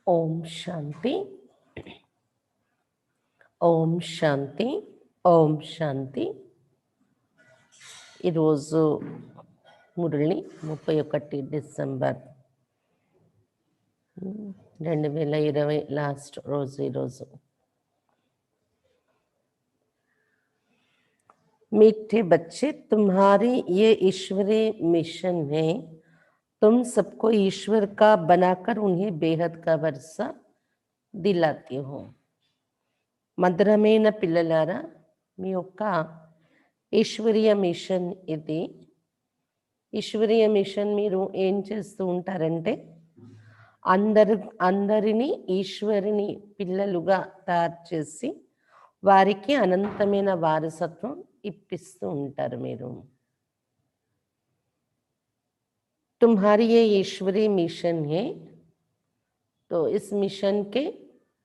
ఓం శాంతి. ఓం శాంతి. ఓం శాంతి. ఈరోజు Murali 31 December 2020 last రోజు ఈరోజు. मीठे बच्चे, तुम्हारी ये ईश्वरीय मिशन है। तुम सबको ईश्वर का बनाकर उन्हें बेहद का वर्षा दिलाती हो. మధురమైన పిల్లలారా, మీ యొక్క ఈశ్వరీయ మిషన్ ఇది. ఈశ్వరీయ మిషన్ మీరు ఏం చేస్తూ ఉంటారంటే అందరినీ ఈశ్వరుని పిల్లలుగా తయారు చేసి వారికి అనంతమైన వారసత్వం ఇప్పిస్తూ ఉంటారు మీరు. तुम्हारी ये ईश्वरीय मिशन है, तो इस मिशन के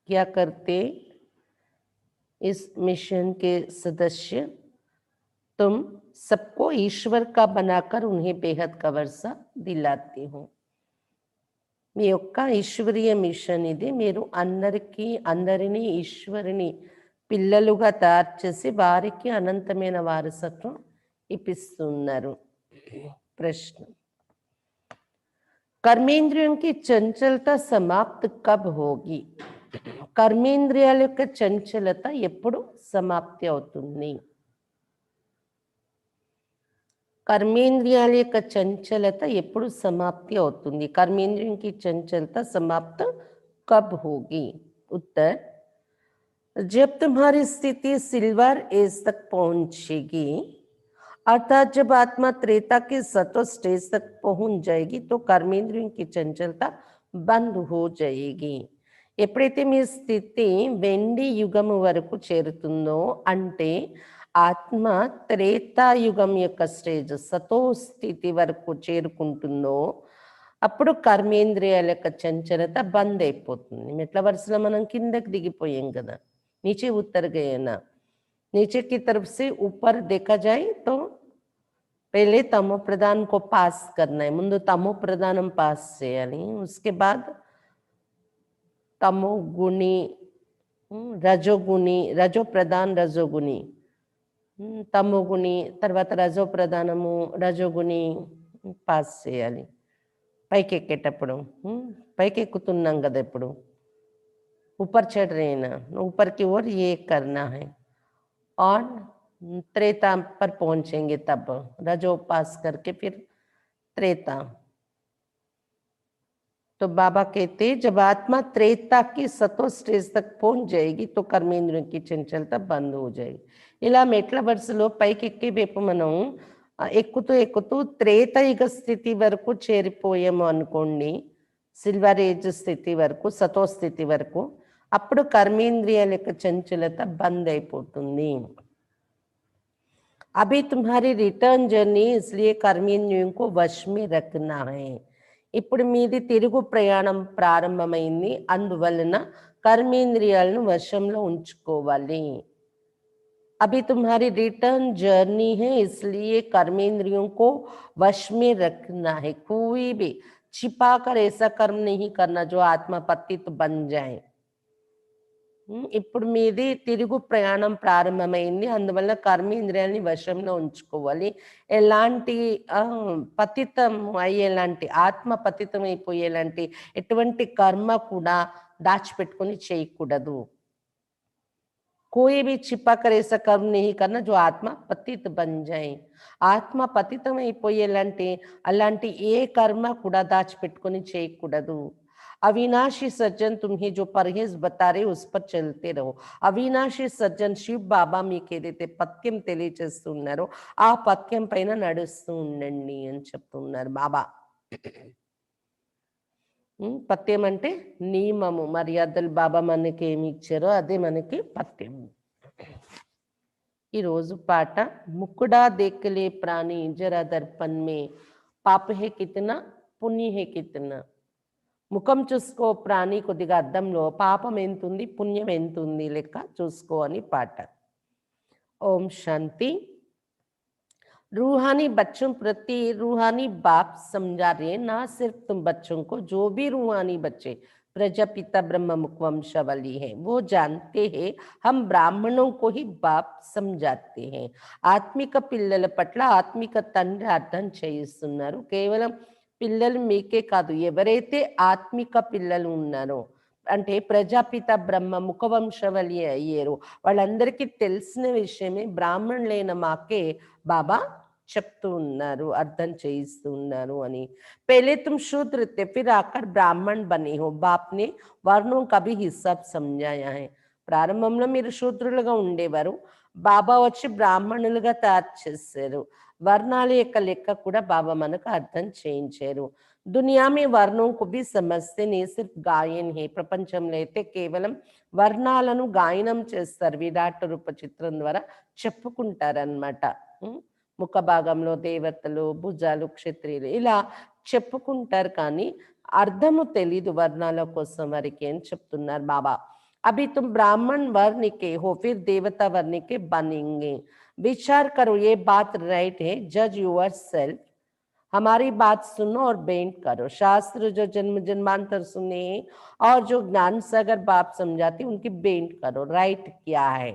क्या करते, इस मिशन के सदस्य तुम सबको ईश्वर का बनाकर उन्हें बेहद का वर्षा दिलाती हो. మీ యొక్క ఈశ్వరీయ మిషన్ ఇది. మీరు అందరినీ ఈశ్వరుని పిల్లలుగా తయారు చేసి వారికి అనంతమైన వారసత్వం ఇప్పిస్తున్నారు. ప్రశ్న: कर्मेंद्रियों की चंचलता समाप्त कब होगी? కర్మేంద్రియాల యొక్క చంచలత ఎప్పుడు సమాప్తి అవుతుంది? कर्मेंद्रियाल యొక్క చంచలత ఎప్పుడు సమాప్తి అవుతుంది? कर्मेंद्रियों की चंचलता समाप्त कब होगी? उत्तर: जब तुम्हारी स्थिति सिल्वर एज तक पहुंचेगी, अर्थात जब आत्मा त्रेता के सत्व स्टेज तक पहुंच जाएगी तो कर्मेंद्रियों की चंचलता बंद हो जाएगी. ఎప్పుడైతే మీ స్థితి వెండి యుగము వరకు చేరుతుందో, అంటే ఆత్మ త్రేతాయుగం యొక్క స్టేజ్ సతో స్థితి వరకు చేరుకుంటుందో, అప్పుడు కర్మేంద్రియాల యొక్క చంచలత బంద్ అయిపోతుంది. మెట్ల వరుసలో మనం కిందకి దిగిపోయాం కదా, नीचे उतर गए ना. नीचे की तरफ से ऊपर देखा जाए तो पहले तमो प्रधान को पास करना है. ముందు తమో ప్రధానం పాస్ చేయాలి. उसके बाद तमो गुणी, రజోగుణి, రజో ప్రధాన్ రజోగుణి, తమో గుణి, తర్వాత రజో ప్రధానము రజోగుణి పాస్ చేయాలి. పైకి ఎక్కేటప్పుడు పైకి ఎక్కుతున్నాం కదా, ఇప్పుడు ऊपर चढ़ रहे हैं ना, ऊपर की ओर ये करना है. और त्रेता पर पहुंचेंगे तब रजो पास करके फिर त्रेता. तो बाबा कहते जब आत्मा त्रेता की सतो स्टेज तक पहुंच जाएगी तो कर्मेंद्रियों की चंचलता बंद हो जाएगी. ఇలా మెట్ల వరుసలో పైకి ఎక్కే వైపు మనం ఎక్కుతూ త్రేతయుగ స్థితి వరకు చేరిపోయాము అనుకోండి, సిల్వర్ ఏజ్ స్థితి వరకు, సతో స్థితి వరకు, అప్పుడు కర్మేంద్రియాల యొక్క చంచలత బంద్ అయిపోతుంది. अभी तुम्हारी रिटर्न जर्नी, इसलिए कर्मेंद्रियों को वश में रखना है. ఇప్పుడు మీది తిరుగు ప్రయాణం ప్రారంభమైంది, అందువలన కర్మేంద్రియాలను వశంలో ఉంచుకోవాలి. अभी तुम्हारी रिटर्न जर्नी है, इसलिए कर्मेंद्रियों को वश में रखना है. कोई भी छिपा कर ऐसा कर्म नहीं करना जो आत्मा पतित बन जाए. ఇప్పుడు మీది తిరుగు ప్రయాణం ప్రారంభమైంది, అందువల్ల కర్మేంద్రియాన్ని వశంలో ఉంచుకోవాలి. ఎలాంటి పతితం అయ్యేలాంటి, ఆత్మ పతితం అయిపోయేలాంటి ఎటువంటి కర్మ కూడా దాచిపెట్టుకొని చేయకూడదు. कोई भी छिपा कर ऐसा कर्म नहीं करना जो आत्मा पतित बन जाए. ఆత్మ పతితం అయిపోయేలాంటి అలాంటి ఏ కర్మ కూడా దాచిపెట్టుకొని చేయకూడదు. अविनाशी सज्जन तुम्हें जो परहेज बता रहे उस पर चलते रहो. అవినాశి సజ్జన్ శివ్ బాబా మీకు ఏదైతే పథ్యం తెలియచేస్తున్నారు ఆ పథ్యం పైన నడుస్తూ ఉండండి అని చెప్తున్నారు బాబా. పథ్యం అంటే నియమము, మర్యాదలు. బాబా మనకి ఏమి ఇచ్చారో అదే మనకి పథ్యం. ఈరోజు పాట ముక్కుడా దేఖలే ప్రాణి జరా దర్పన్ మే, పాప హే కితనా పుణ్య హే కితనా. ముఖం చూసుకో ప్రాణి, కొద్దిగా అద్దంలో పాపం ఎంతుంది పుణ్యం ఎంతుంది లెక్క చూసుకో అని పాట. ఓం శాంతి. रूहानी बच्चों प्रति रूहानी बाप समझा रहे हैं, ना सिर्फ तुम बच्चों को, जो भी रूहानी बच्चे प्रजापिता ब्रह्म मुखवंशावली है, वो जानते हैं हम ब्राह्मणों को ही बाप समझाते हैं. ఆత్మిక పిల్లల పట్ల ఆత్మిక తండ్రి అర్థం చేయిస్తున్నారు. కేవలం పిల్లలు మీకే కాదు, ఎవరైతే ఆత్మిక పిల్లలు ఉన్నారో అంటే ప్రజాపిత బ్రహ్మ ముఖవంశవలి అయ్యారు, వాళ్ళందరికీ తెలిసిన విషయమే బ్రాహ్మణులైన మాకే బాబా చెప్తూ ఉన్నారు, అర్థం చేయిస్తూ ఉన్నారు అని. पहले तुम शूद्र थे, फिर आकर ब्राह्मण बने हो. बाप ने వర్ణం కభి హిసాబ్ సమझाया है. ప్రారంభంలో మీరు శూద్రులుగా ఉండేవారు, బాబా వచ్చి బ్రాహ్మణులుగా తయారు చేశారు. వర్ణాల యొక్క లెక్క కూడా బాబా మనకు అర్థం చేయించారు. దునియా మే వర్ణం కు భీ సమస్తే నే సిర్ఫ్ గాయన్ హే. ప్రపంచంలో అయితే కేవలం వర్ణాలను గాయనం చేస్తారు, విరాట్ రూప చిత్రం ద్వారా చెప్పుకుంటారన్నమాట. ముఖ భాగంలో దేవతలు, భుజాలు క్షత్రియులు ఇలా చెప్పుకుంటారు, కానీ అర్థము తెలీదు వర్ణాల కోసం వారికి అని చెప్తున్నారు బాబా. अभी तुम ब्राह्मण वर्ण के हो, फिर देवता वर्ण के बनेंगे. विचार करो, ये बात राइट है. जज यूर सेल्फ. हमारी बात सुनो और बेंट करो. शास्त्र जो जन्म जन्मांतर सुने और जो ज्ञान सागर बाप समझाते उनकी बेंट करो. राइट क्या है?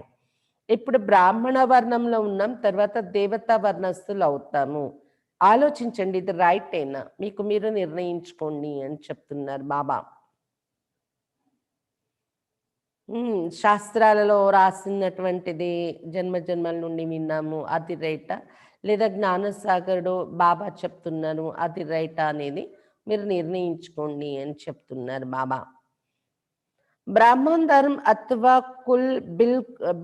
ఇప్పుడు బ్రాహ్మణ వర్ణంలో ఉన్నాం, తర్వాత దేవతా వర్ణస్థులు అవుతాము. ఆలోచించండి, ఇది రైట్ అయినా మీకు మీరు నిర్ణయించుకోండి అని చెప్తున్నారు బాబా. శాస్త్రాలలో రాసినటువంటిది జన్మ జన్మల నుండి విన్నాము, అది రైటా, లేదా జ్ఞానసాగరుడు బాబా చెప్తున్నారు అది రైటా అనేది మీరు నిర్ణయించుకోండి అని చెప్తున్నారు బాబా. ब्राह्मण धर्म अथवा कुल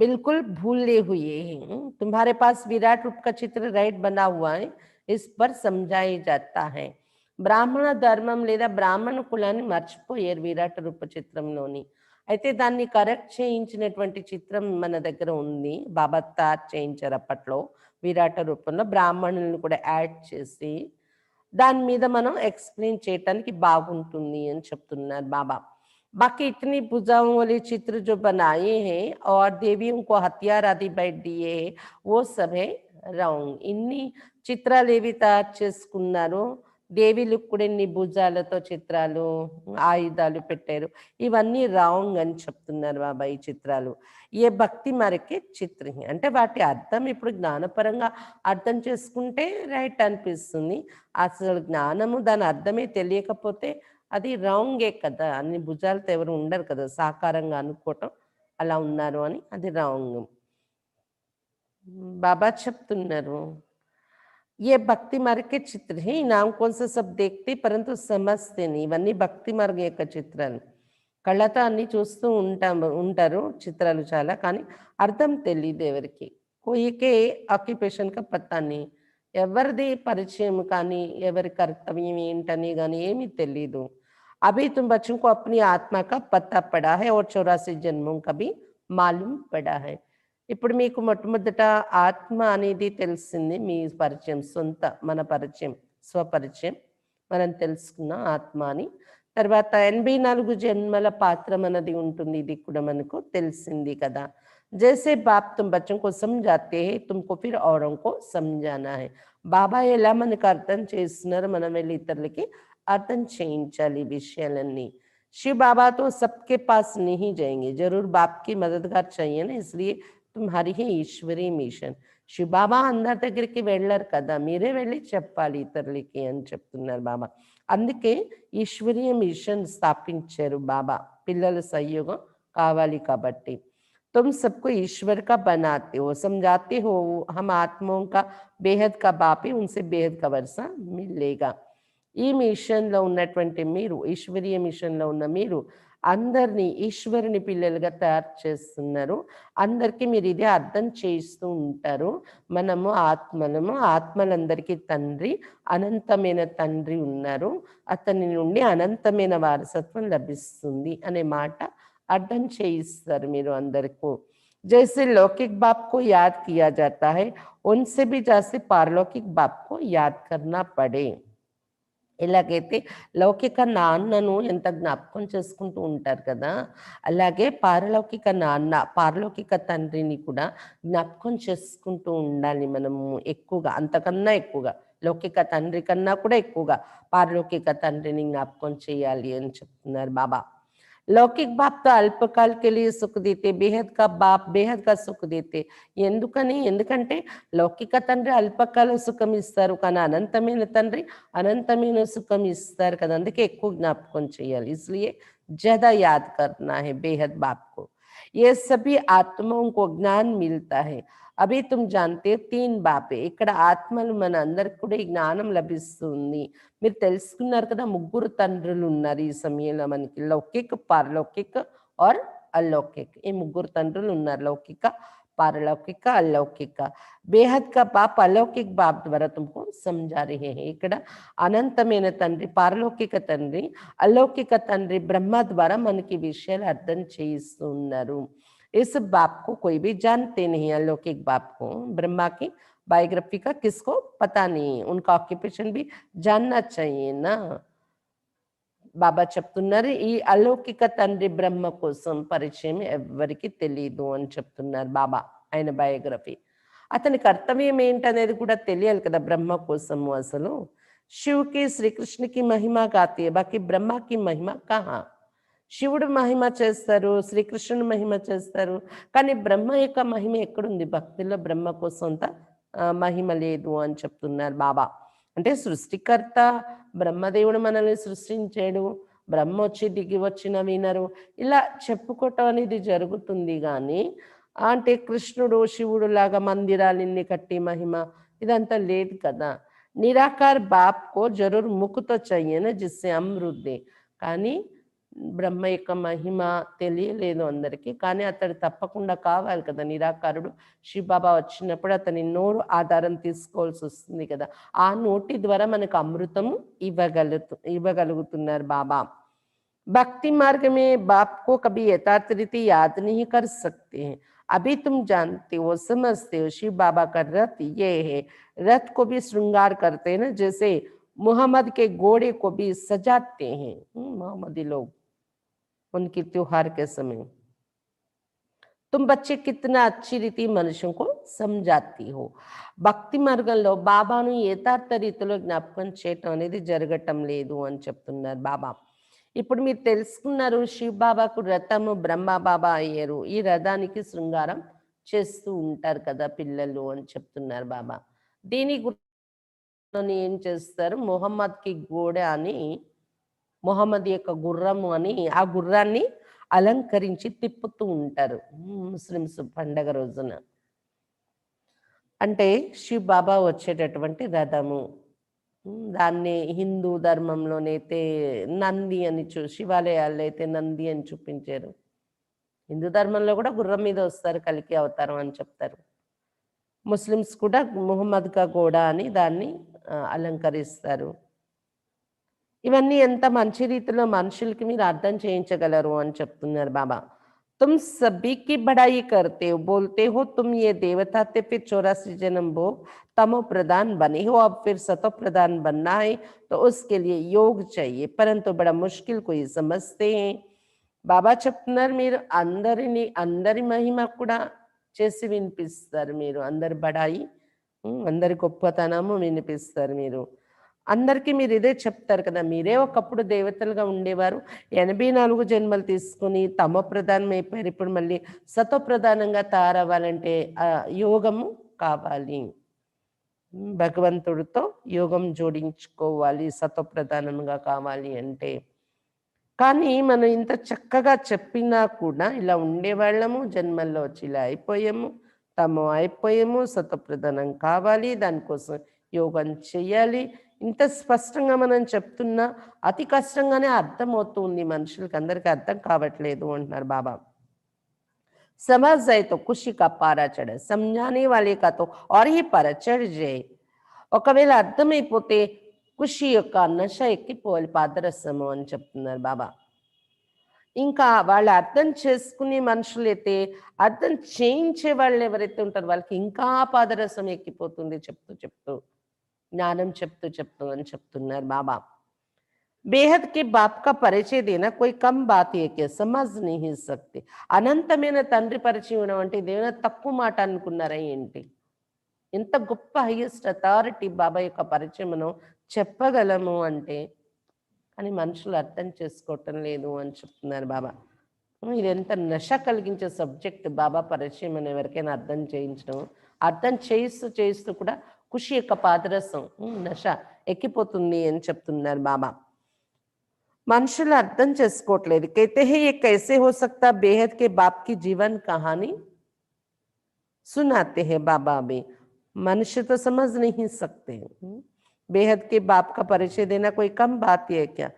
बिल्कुल भूले हुए हैं. तुम्हारे पास विराट रूप का चित्र राइट बना हुआ है, इस पर समझाया जाता है. బ్రాహ్మణ ధర్మం లేదా బ్రాహ్మణ కులాన్ని మర్చిపోయారు విరాట్ రూప చిత్రంలోని. అయితే దాన్ని కరెక్ట్ చేయించినటువంటి చిత్రం మన దగ్గర ఉంది, బాబా తయారు చేయించారు అప్పట్లో విరాట రూపంలో, బ్రాహ్మణులను కూడా యాడ్ చేసి దాని మీద మనం ఎక్స్ప్లెయిన్ చేయటానికి బాగుంటుంది అని చెప్తున్నారు బాబా. बाकी इतनी भुजाओं वाले चित्र जो बनाए हैं और देवियों को हथियार आदि बैठ दिए हैं, वो सब है రాంగ్. ఇన్ని చిత్రాలు ఏవి తయారు చేసుకున్నారు, దేవీలకు కూడా ఇన్ని భుజాలతో చిత్రాలు, ఆయుధాలు పెట్టారు, ఇవన్నీ రాంగ్ అని చెప్తున్నారు బాబా. ఈ చిత్రాలు ఏ భక్తి మరకే చిత్ర అంటే వాటి అర్థం ఇప్పుడు జ్ఞానపరంగా అర్థం చేసుకుంటే రైట్ అనిపిస్తుంది. అసలు జ్ఞానము దాని అర్థమే తెలియకపోతే అది రాంగే కదా. అన్ని భుజాలతో ఎవరు ఉండరు కదా, సాకారంగా అనుకోవటం అలా ఉన్నారు అని, అది రాంగ్. బాబా చెప్తున్నారు, ये భక్తి మార్గే చిత్ర హే, నామ్ కౌన్ సా సబ్ దేఖ్తే పరంతు సమజ్తే నీ. ఇవన్నీ భక్తి మార్గం యొక్క చిత్రాలు. కళ్ళతో అన్ని చూస్తూ ఉంటారు చిత్రాలు చాలా, కానీ అర్థం తెలియదు ఎవరికి. కోయికే ఆక్యుపేషన్ కా పత్తాని, ఎవరిది పరిచయం కానీ ఎవరి కర్తవ్యం ఏంటని కానీ ఏమీ తెలీదు. अभी तुम बच्चों को अपनी आत्मा का पता पड़ा है और 84 जन्मों का भी मालूम पड़ा है. ఇప్పుడు మీకు మొట్టమొదట ఆత్మ అనేది తెలిసింది, మీ పరిచయం, సొంత మన పరిచయం, స్వపరిచయం మనం తెలుసుకున్న ఆత్మ అని. తర్వాత 84 జన్మల పాత్ర మనది ఉంటుంది, ఇది కూడా మనకు తెలిసింది కదా. జైసే బాప్ తుమ్ బచ్చం కో సమझाते हैं, तुमको फिर औरों को समझाना है. బాబా ఎలా మనకు అర్థం చేస్తున్నారు, మనం వెళ్ళి ఇతరులకి అర్థం చేయించాలి విషయాలన్నీ. शिव बाबा तो सबके पास नहीं जाएंगे, जरूर बाप की मददगार चाहिए ना, इसलिए तुम्हारी ही ఈశ్వరీ మిషన్. శివ బాబా అందరి దగ్గరికి వెళ్ళరు కదా, మీరే వెళ్ళి చెప్పాలి ఇతరులకి అని చెప్తున్నారు బాబా. అందుకే ఈశ్వరీయ మిషన్ స్థాపించారు బాబా, పిల్లల సహయోగం కావాలి కాబట్టి. तुम सबको ईश्वर का बनाते हो, समझाते हो हम आत्माओं का बेहद का बाप है, उनसे बेहद का वर्षा मिलेगा. ఈ మిషన్లో ఉన్నటువంటి మీరు, ఈశ్వరీయ మిషన్లో ఉన్న మీరు అందరినీ ఈశ్వరుని పిల్లలుగా తయారు చేస్తున్నారు. అందరికీ మీరు ఇదే అర్థం చేయిస్తూ ఉంటారు. మనము ఆత్మలము, ఆత్మలందరికీ తండ్రి, అనంతమైన తండ్రి ఉన్నారు, అతని నుండి అనంతమైన వారసత్వం లభిస్తుంది అనే మాట అర్థం చేయిస్తారు మీరు అందరికీ. जैसे लौकिक बाप को याद किया जाता है, उनसे भी जैसे पारलौकिक बाप को याद करना पड़े. ఎలాగైతే లౌకిక నాన్నను ఎంత జ్ఞాపకం చేసుకుంటూ ఉంటారు కదా, అలాగే పారలౌకిక నాన్న, పారలౌకిక తండ్రిని కూడా జ్ఞాపకం చేసుకుంటూ ఉండాలి మనము ఎక్కువగా, అంతకన్నా ఎక్కువగా, లౌకిక తండ్రి కన్నా కూడా ఎక్కువగా పారలౌకిక తండ్రిని జ్ఞాపకం చేయాలి అని చెప్తున్నారు బాబా. लौकिक बाप तो अल्पकाल के लिए सुख देते, बेहद का बाप बेहद का సుఖ देते. ఎందుకంటే లౌకిక తండ్రి అల్పకాల సుఖం ఇస్తారు, కానీ అనంతమైన తండ్రి అనంతమైన సుఖం ఇస్తారు కదా, అందుకే ఎక్కువ జ్ఞాపకం చేయాలి. इसलिए ज्यादा याद करना है बेहद बाप को. ये सभी आत्माओं को ज्ञान मिलता है. అభి తుమ్ జాన్తే తీన్ బాపే, ఇక్కడ ఆత్మలు మన అందరికి కూడా ఈ జ్ఞానం లభిస్తుంది. మీరు తెలుసుకున్నారు కదా, ముగ్గురు తండ్రులు ఉన్నారు ఈ సమయంలో మనకి, లౌకిక్, పారలౌకిక్ और अलौकिक. ఈ ముగ్గురు తండ్రులు ఉన్నారు, లౌకిక, పారలౌకిక, అలౌకిక. బేహద్ కా బాప్ అలౌకిక్ బాప్ ద్వారా తుమ్కు సమझा रहे हैं. ఇక్కడ అనంతమైన తండ్రి, పారలౌకిక తండ్రి, అలౌకిక తండ్రి బ్రహ్మ ద్వారా మనకి విషయాలు అర్థం చేయిస్తున్నారు. इस बाप को कोई भी जानते नहीं, अलौकिक बाप को. ब्रह्मा की बायोग्राफी का किसको पता नहीं, उनका ऑक्यूपेशन भी जानना चाहिए ना. బాబా చెప్తున్నారు, ఈ అలౌకిక తండ్రి బ్రహ్మ కోసం పరిచయం ఎవరికి తెలియదు అని చెప్తున్నారు బాబా. ఆయన బయోగ్రఫీ, అతని కర్తవ్యం ఏంటనేది కూడా తెలియాలి కదా బ్రహ్మ కోసము. అసలు శివుకి శ్రీకృష్ణకి మహిమ గాతి, బాకీ బ్రహ్మకి మహిమ కహా. శివుడు మహిమ చేస్తారు, శ్రీకృష్ణుడు మహిమ చేస్తారు, కానీ బ్రహ్మ యొక్క మహిమ ఎక్కడుంది? భక్తిలో బ్రహ్మ కోసం అంత మహిమ లేదు అని చెప్తున్నారు బాబా. అంటే సృష్టికర్త బ్రహ్మదేవుడు మనల్ని సృష్టించాడు, బ్రహ్మ వచ్చి దిగి వచ్చిన వినరు, ఇలా చెప్పుకోవటం అనేది జరుగుతుంది. కానీ అంటే కృష్ణుడు శివుడు లాగా మందిరాలన్నీ కట్టి మహిమ ఇదంతా లేదు కదా. నిరాకార్ బాప్ కో జరూర్ ముక్తో చెయ్యన జిస్సే అమృత్. కానీ బ్రహ్మ యొక్క మహిమ తెలియలేదు అందరికీ, కానీ అతడు తప్పకుండా కావాలి కదా నిరాకారుడు. శివబాబా వచ్చినప్పుడు అతని నోరు ఆధారం తీసుకోవాల్సి వస్తుంది కదా, ఆ నోటి ద్వారా మనకు అమృతము ఇవ్వగలుగుతున్నారు బాబా. भक्ति मार्ग में बाप को कभी यथार्थ रीति याद नहीं कर सकते हैं. अभी तुम जानते हो, समझते हो, शिव बाबा का रथ ये है. रथ को भी श्रृंगार करते हैं ना, जैसे मोहम्मद के घोड़े को भी सजाते हैं मोहम्मदी लोग उनकी त्योहार के समय. तुम बच्चे कितना अच्छी रीति మనుషులకు को समझाती हो. భక్తి మార్గంలో బాబాను యథార్థ రీతిలో జ్ఞాపకం చేయటం అనేది జరగటం లేదు అని చెప్తున్నారు బాబా. ఇప్పుడు మీరు తెలుసుకున్నారు, శివ్ బాబాకు రథము బ్రహ్మ బాబా అయ్యారు, ఈ రథానికి శృంగారం చేస్తూ ఉంటారు కదా పిల్లలు అని చెప్తున్నారు బాబా. దీని గురించి ఏం చేస్తారు, మొహమ్మద్కి గోడ అని, మొహమ్మద్ యొక్క గుర్రము అని, ఆ గుర్రాన్ని అలంకరించి తిప్పుతూ ఉంటారు ముస్లిమ్స్ పండగ రోజున. అంటే శివ్ బాబా వచ్చేటటువంటి రథము, దాన్ని హిందూ ధర్మంలోనైతే నంది అని శివాలయాల్లో అయితే నంది అని చూపించారు. హిందూ ధర్మంలో కూడా గుర్రం మీద వస్తారు, కలికి అవతారం అని చెప్తారు. ముస్లిమ్స్ కూడా ముహమ్మద్ కా గోడా అని దాన్ని అలంకరిస్తారు. ఇవన్నీ ఎంత మంచి రీతిలో మనుషులకి మీరు అర్థం చేయించగలరు అని చెప్తున్నారు బాబా. तुम सभी की बड़ाई करते हो, बोलते हो तुम ये देवता थे, फिर 84 जन्म भोग तमो प्रधान बने हो, अब फिर सतो प्रधान बनना है तो उसके लिए योग चाहिए, परंतु बड़ा मुश्किल को ये समझते हैं. బాబా చెప్తున్నారు, మీరు అందరి మహిమ కూడా చేసి వినిపిస్తారు, మీరు అందరి బడాయి అందరి గొప్పతనము వినిపిస్తారు. మీరు అందరికీ మీరు ఇదే చెప్తారు కదా, మీరే ఒకప్పుడు దేవతలుగా ఉండేవారు, 84 జన్మలు తీసుకుని తమో ప్రధానం అయిపోయారు, ఇప్పుడు మళ్ళీ సతో ప్రధానంగా తయారవ్వాలంటే యోగము కావాలి, భగవంతుడితో యోగం జోడించుకోవాలి, సతో ప్రధానంగా కావాలి అంటే. కానీ మనం ఇంత చక్కగా చెప్పినా కూడా ఇలా ఉండేవాళ్ళము, జన్మల్లో వచ్చి ఇలా అయిపోయాము, తమో అయిపోయాము, సతోప్రధానం కావాలి, దానికోసం యోగం చెయ్యాలి. ఇంత స్పష్టంగా మనం చెప్తున్నా అతి కష్టంగానే అర్థమవుతుంది మనుషులకి, అందరికీ అర్థం కావట్లేదు అంటున్నారు బాబా. समझ जाए तो खुशी का पारा चढ़े, समझाने वाले का तो और ही पारा चढ़ जाए. ఒకవేళ అర్థమైపోతే ఖుషి యొక్క నశ ఎక్కిపోవాలి, పాదరసము అని చెప్తున్నారు బాబా. ఇంకా వాళ్ళు అర్థం చేసుకునే మనుషులైతే, అర్థం చేయించే వాళ్ళు ఎవరైతే ఉంటారో వాళ్ళకి ఇంకా పాదరసం ఎక్కిపోతుంది చెప్తూ చెప్తూ, జ్ఞానం చెప్తూ చెప్తూ అని చెప్తున్నారు బాబా. బేహద్ కి బాప్ కా పరిచయ దేనా కోయి కమ్ బాత్ ఏ కే సమజ్ नहीं सकते. అనంతమైన తండ్రి పరిచయం ఇవ్వడం అంటే ఇదేమైనా తక్కువ మాట అనుకున్నారా ఏంటి? ఎంత గొప్ప హైయెస్ట్ అథారిటీ బాబా యొక్క పరిచయం మనం చెప్పగలము అంటే, అని మనుషులు అర్థం చేసుకోవటం లేదు అని చెప్తున్నారు బాబా. ఇది ఎంత నశ కలిగించే సబ్జెక్ట్ బాబా పరిచయం అని ఎవరికైనా అర్థం చేయించడం, అర్థం చేయిస్తూ చేయిస్తూ కూడా ఖుషి యొక్క పాదరసం నశ ఎక్కిపోతుంది అని చెప్తున్నారు బాబా. మనుషులు అర్థం చేసుకోవట్లేదు. कहते हैं ये कैसे हो सकता, बेहद के बाप की जीवन कहानी सुनाते हैं बाबा भी। मनुष्य तो समझ नहीं सकते। बेहद के बाप का परिचय देना कोई कम बात है क्या,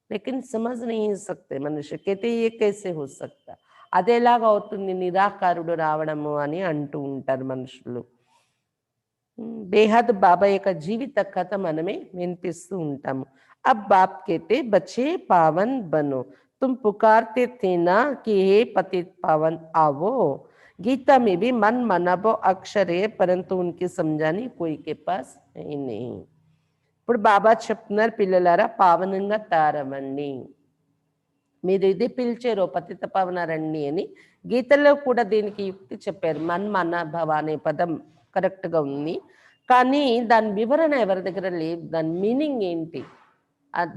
लेकिन समझ नहीं सकते मनुष्य। कहते ये कैसे हो सकता, అదేలాగా అవుతుంది నిరాకారుడు రావడము అని అంటూ ఉంటారు మనుషులు. బేహద్ బాబా యొక్క జీవిత కథ మనమే వినిపిస్తూ ఉంటాము. अब बाप कहते बच्चे पावन बनो, तुम पुकारते थे ना कि हे पतित पावन आवो। गीता में भी मन मनाबो अक्षर है, परंतु उनकी समझानी कोई के पास है नहीं. ఇప్పుడు బాబా చెప్తున్నారు, పిల్లలారా పావనంగా తారవండి, మీరు ఇది పిలిచారో పతిత పావన రండి అని. గీతలో కూడా దీనికి యుక్తి చెప్పారు. మన్మనభవ అనే పదం కరెక్ట్గా ఉంది, కానీ దాని వివరణ ఎవరి దగ్గర లేదు. దాని మీనింగ్ ఏంటి,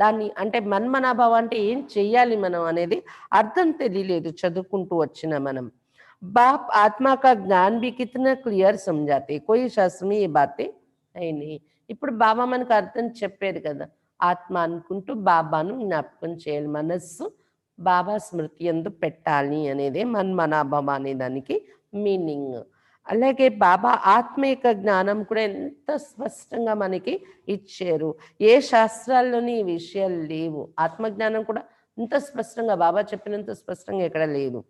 దాన్ని అంటే మన్మనాభావ అంటే ఏం చెయ్యాలి మనం అనేది అర్థం తెలియలేదు చదువుకుంటూ వచ్చిన మనం. बाप आत्मा का ज्ञान भी कितना क्लियर समझाते, कोई शास्त्र में ये बातें है नहीं. ఇప్పుడు బాబా మనకు అర్థం చెప్పేది కదా, ఆత్మ అనుకుంటూ బాబాను జ్ఞాపకం చేయాలి, మనస్సు బాబా స్మృతి యందు పెట్టాలి అనేదే మన్మనాభవ అనే దానికి మీనింగ్. అలాగే బాబా ఆత్మ యొక్క జ్ఞానం కూడా ఎంత స్పష్టంగా మనకి ఇచ్చారు. ఏ శాస్త్రాల్లోని ఈ విషయాలు లేవు. ఆత్మజ్ఞానం కూడా ఇంత స్పష్టంగా బాబా చెప్పినంత స్పష్టంగా ఎక్కడ లేదు.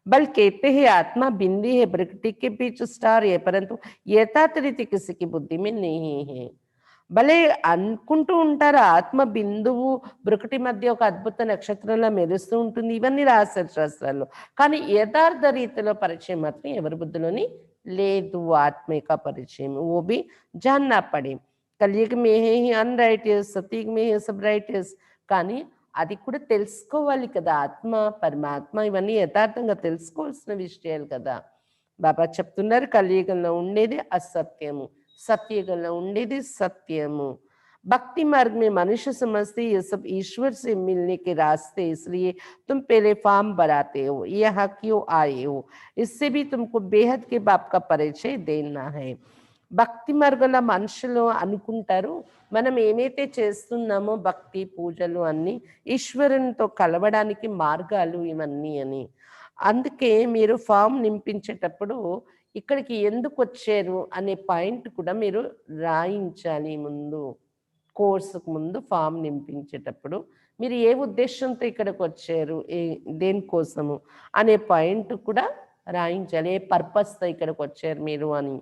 बल कहते हैं आत्मा बिंदी है, प्रकृति के बीच स्टार है, परंतु यथार्थ रीति किसी की बुद्धि में नहीं है. భలే అనుకుంటూ ఉంటారు ఆత్మ బిందువు బ్రుకుటి మధ్య ఒక అద్భుత నక్షత్రంలో మెరుస్తూ ఉంటుంది, ఇవన్నీ రాశారు శాస్త్రాల్లో. కానీ యథార్థ రీతిలో పరిచయం మాత్రం ఎవరి బుద్ధిలోని లేదు. ఆత్మ యొక్క పరిచయం ఓ బి జాన్నా పడే. కలియుగ మే హే అన్రైటియస్, సతయుగ మే హే సబ్ రైటియస్. కానీ అది కూడా తెలుసుకోవాలి కదా, ఆత్మ పరమాత్మ ఇవన్నీ యథార్థంగా తెలుసుకోవాల్సిన విషయాలు కదా. బాబా చెప్తున్నారు కలియుగంలో ఉండేది అసత్యము, सत्यगल उंडेदी सत्यमु. भक्ति मार्ग में मनुष्य समझते ये सब ईश्वर से मिलने के रास्ते, इसलिए तुम पहले फॉर्म भराते हो, यहाँ क्यों आए हो, इससे भी तुमको बेहद के बाप का परिचय देना है. భక్తి మార్గంలో మనుషులు అనుకుంటారు మనం ఏమైతే చేస్తున్నామో భక్తి పూజలు అన్నీ ఈశ్వరునితో కలవడానికి మార్గాలు ఇవన్నీ అని. అందుకే మీరు ఫామ్ నింపించేటప్పుడు ఇక్కడికి ఎందుకు వచ్చారు అనే పాయింట్ కూడా మీరు రాయించాలి. ముందు కోర్సుకు ముందు ఫామ్ నింపించేటప్పుడు మీరు ఏ ఉద్దేశంతో ఇక్కడికి వచ్చారు, దేనికోసము అనే పాయింట్ కూడా రాయించాలి. ఏ పర్పస్తో ఇక్కడికి వచ్చారు మీరు అని.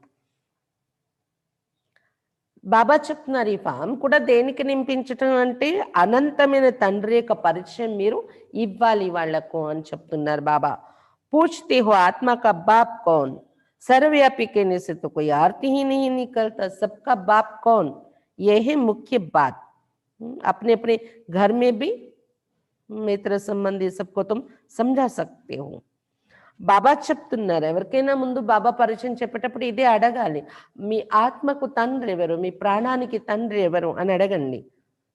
బాబా చెప్తున్నారు ఈ ఫామ్ కూడా దేనికి నింపించటం అంటే అనంతమైన తండ్రి యొక్క పరిచయం మీరు ఇవ్వాలి వాళ్లకు అని చెప్తున్నారు బాబా. పూछते हो आत्मा का बाप कौन, सर्वव्यापी कहने से तो कोई अर्थ ही नहीं निकलता. सबका बाप कौन, यह है मुख्य बात. अपने अपने घर में भी मित्र संबंधी सबको तुम समझा सकते हो. బాబా చెప్తున్నారు ఎవరికైనా ముందు బాబా పరిచయం చెప్పేటప్పుడు ఇదే అడగాలి, మీ ఆత్మకు తండ్రి ఎవరు, మీ ప్రాణానికి తండ్రి ఎవరు అని అడగండి.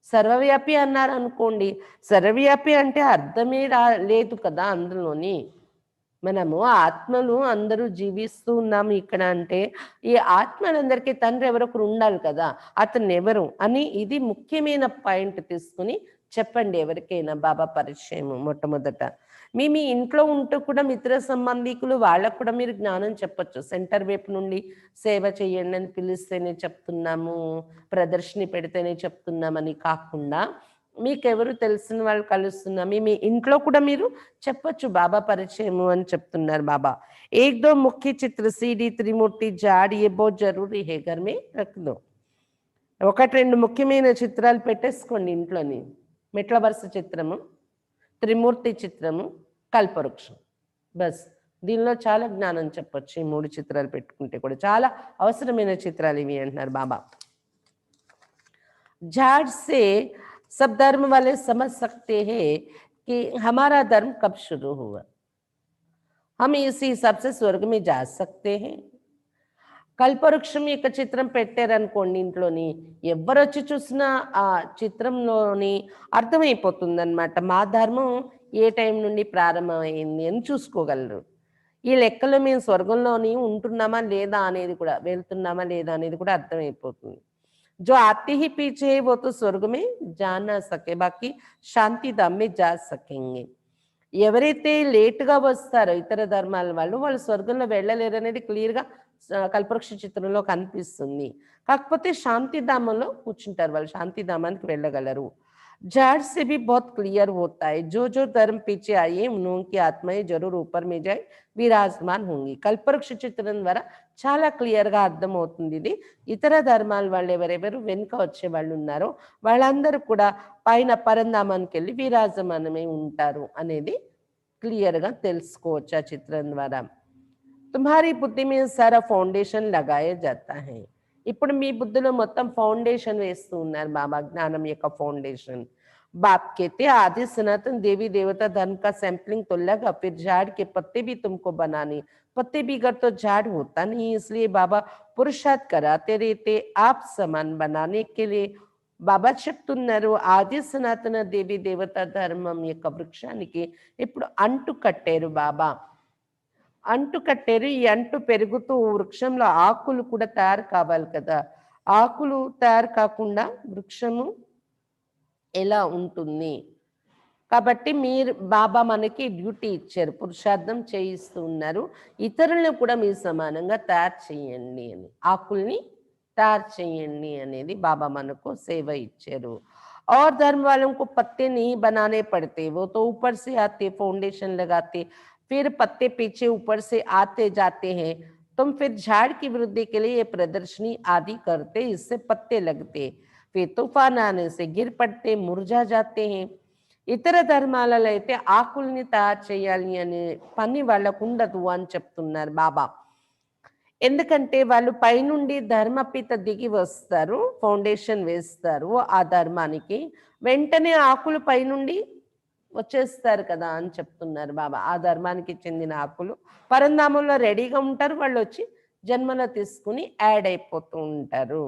సర్వవ్యాపి అన్నారు అనుకోండి, సర్వవ్యాపి అంటే అర్థమే లేదు కదా అందులోని. మనము ఆత్మలు అందరూ జీవిస్తూ ఉన్నాము ఇక్కడ అంటే ఈ ఆత్మలందరికీ తండ్రి ఎవరొకరు ఉండాలి కదా, అతను ఎవరు అని ఇది ముఖ్యమైన పాయింట్ తీసుకుని చెప్పండి ఎవరికైనా బాబా పరిచయం. మొట్టమొదట మీ ఇంట్లో ఉంటూ కూడా మిత్ర సంబంధికులు వాళ్ళకు కూడా మీరు జ్ఞానం చెప్పచ్చు. సెంటర్ వైపు నుండి సేవ చేయండి అని పిలిస్తేనే చెప్తున్నాము, ప్రదర్శన పెడితేనే చెప్తున్నామని కాకుండా మీకెవరు తెలిసిన వాళ్ళు కలుస్తున్నాం మీ ఇంట్లో కూడా మీరు చెప్పచ్చు బాబా పరిచయము అని చెప్తున్నారు బాబా. एक दो मुख्य चित्र सीडी त्रिमूर्ति जाड़ ये बहुत जरूरी है घर में रख दो. ఒకటి రెండు ముఖ్యమైన చిత్రాలు పెట్టేసుకోండి ఇంట్లోని. మెట్ల వరుస చిత్రము, త్రిమూర్తి చిత్రము, కల్పవృక్షం. బస్ దీనిలో చాలా జ్ఞానం చెప్పొచ్చు. ఈ మూడు చిత్రాలు పెట్టుకుంటే కూడా చాలా అవసరమైన చిత్రాలు ఇవి అంటున్నారు బాబా. झाड़ से सब धर्म वाले समझ सकते हैं कि हमारा धर्म कब शुरू हुआ, हम इसी हिसाब से स्वर्ग में जा सकते हैं. కల్పవృక్షం యొక్క చిత్రం పెట్టారనుకోండి ఇంట్లోని, ఎవ్వరొచ్చి చూసినా ఆ చిత్రంలోని అర్థమైపోతుందనమాట. మా ధర్మం ఏ టైం నుండి ప్రారంభమయింది అని చూసుకోగలరు. ఈ లెక్కలో మేము స్వర్గంలోని ఉంటున్నామా లేదా అనేది కూడా, వెళ్తున్నామా లేదా అనేది కూడా అర్థమైపోతుంది. जो आते ही पीछे है वो तो स्वर्ग में जा ना सके, बाकी శాంతి ధామ్ में जा सकेंगे. ఎవరైతే లేట్‌గా వస్తారో ఇతర ధర్మాల వాళ్ళు, వాళ్ళు స్వర్గంలో వెళ్ళలేరనేది క్లియర్‌గా కల్పవృక్ష చిత్రంలో కనిపిస్తుంది. కాకపోతే శాంతిధామంలో కూర్చుంటారు వాళ్ళు. శాంతిధామానికి వెళ్ళగలరు. झाड़ से भी बहुत क्लियर होता है, जो धर्म पीछे आए हैं उनकी आत्माएं जरूर ऊपर में जाए విరాజమాన్ హోంగి. కల్పవృక్ష చిత్రం ద్వారా చాలా క్లియర్‌గా అర్థమవుతుంది ఇది. ఇతర ధర్మాల వాళ్ళు ఎవరెవరు వెనుక వచ్చే వాళ్ళు ఉన్నారో వాళ్ళందరూ కూడా పైన పరంధామానికెళ్ళి విరాజమానమై ఉంటారు అనేది క్లియర్‌గా తెలుసుకోవచ్చు ఆ చిత్రం ద్వారా. తుమ్హారీ బుద్ధి మీద సారా ఫౌండేషన్ లగాయా జాతా హై. ఇప్పుడు మీ బుద్ధిలో మొత్తం ఫౌండేషన్ వేస్తూ ఉన్నారు బాబా, జ్ఞానం యొక్క ఫౌండేషన్. बाप कहते आदि सनातन देवी देवता धर्म का सैंपलिंग तो लगा, फिर झाड़ के पत्ते भी तुमको बनाने, पत्ते बिगड़ तो झाड़ होता नहीं, इसलिए बाबा पुरुषार्थ कराते रहते आप समान बनाने के लिए. బాబా చెప్తున్నారు ఆది సనాతన దేవి దేవత ధర్మం యొక్క వృక్షానికి ఇప్పుడు అంటు కట్టారు బాబా. అంటు కట్టారు. ఈ అంటు పెరుగుతూ వృక్షంలో ఆకులు కూడా తయారు కావాలి కదా. ఆకులు తయారు కాకుండా వృక్షము ఎలా ఉంటుంది? కాబట్టి మీరు బాబా మనకి డ్యూటీ ఇచ్చారు. పురుషార్థం చేయిస్తూ ఉన్నారు. ఇతరులను కూడా మీరు సమానంగా తయారు చేయండి అని. ఆకుల్ని తయారు చేయండి అనేది బాబా మనకు సేవ ఇచ్చారు. और धर्म वालों को पत्ते नहीं बनाने पड़ते, वो तो ऊपर से आते, फाउंडेशन लगाते, फिर पत्ते पीछे ऊपर से आते जाते हैं. तुम फिर झाड़ की वृद्धि के लिए ये प्रदर्शनी आदि करते, इससे पत्ते लगते, फिर तूफान आने से गिर पड़ते, मुरझा जाते हैं. ఇతర ధర్మాలలో అయితే ఆకుల్ని తయారు చేయాలి అనే పని వాళ్ళకు ఉండదు అని చెప్తున్నారు బాబా. ఎందుకంటే వాళ్ళు పైనుండి ధర్మపిత దిగి వస్తారు, ఫౌండేషన్ వేస్తారు ఆ ధర్మానికి, వెంటనే ఆకులు పైనుండి వచ్చేస్తారు కదా అని చెప్తున్నారు బాబా. ఆ ధర్మానికి చెందిన ఆకులు పరంధామంలో రెడీగా ఉంటారు, వాళ్ళు వచ్చి జన్మలో తీసుకుని యాడ్ అయిపోతూ ఉంటారు.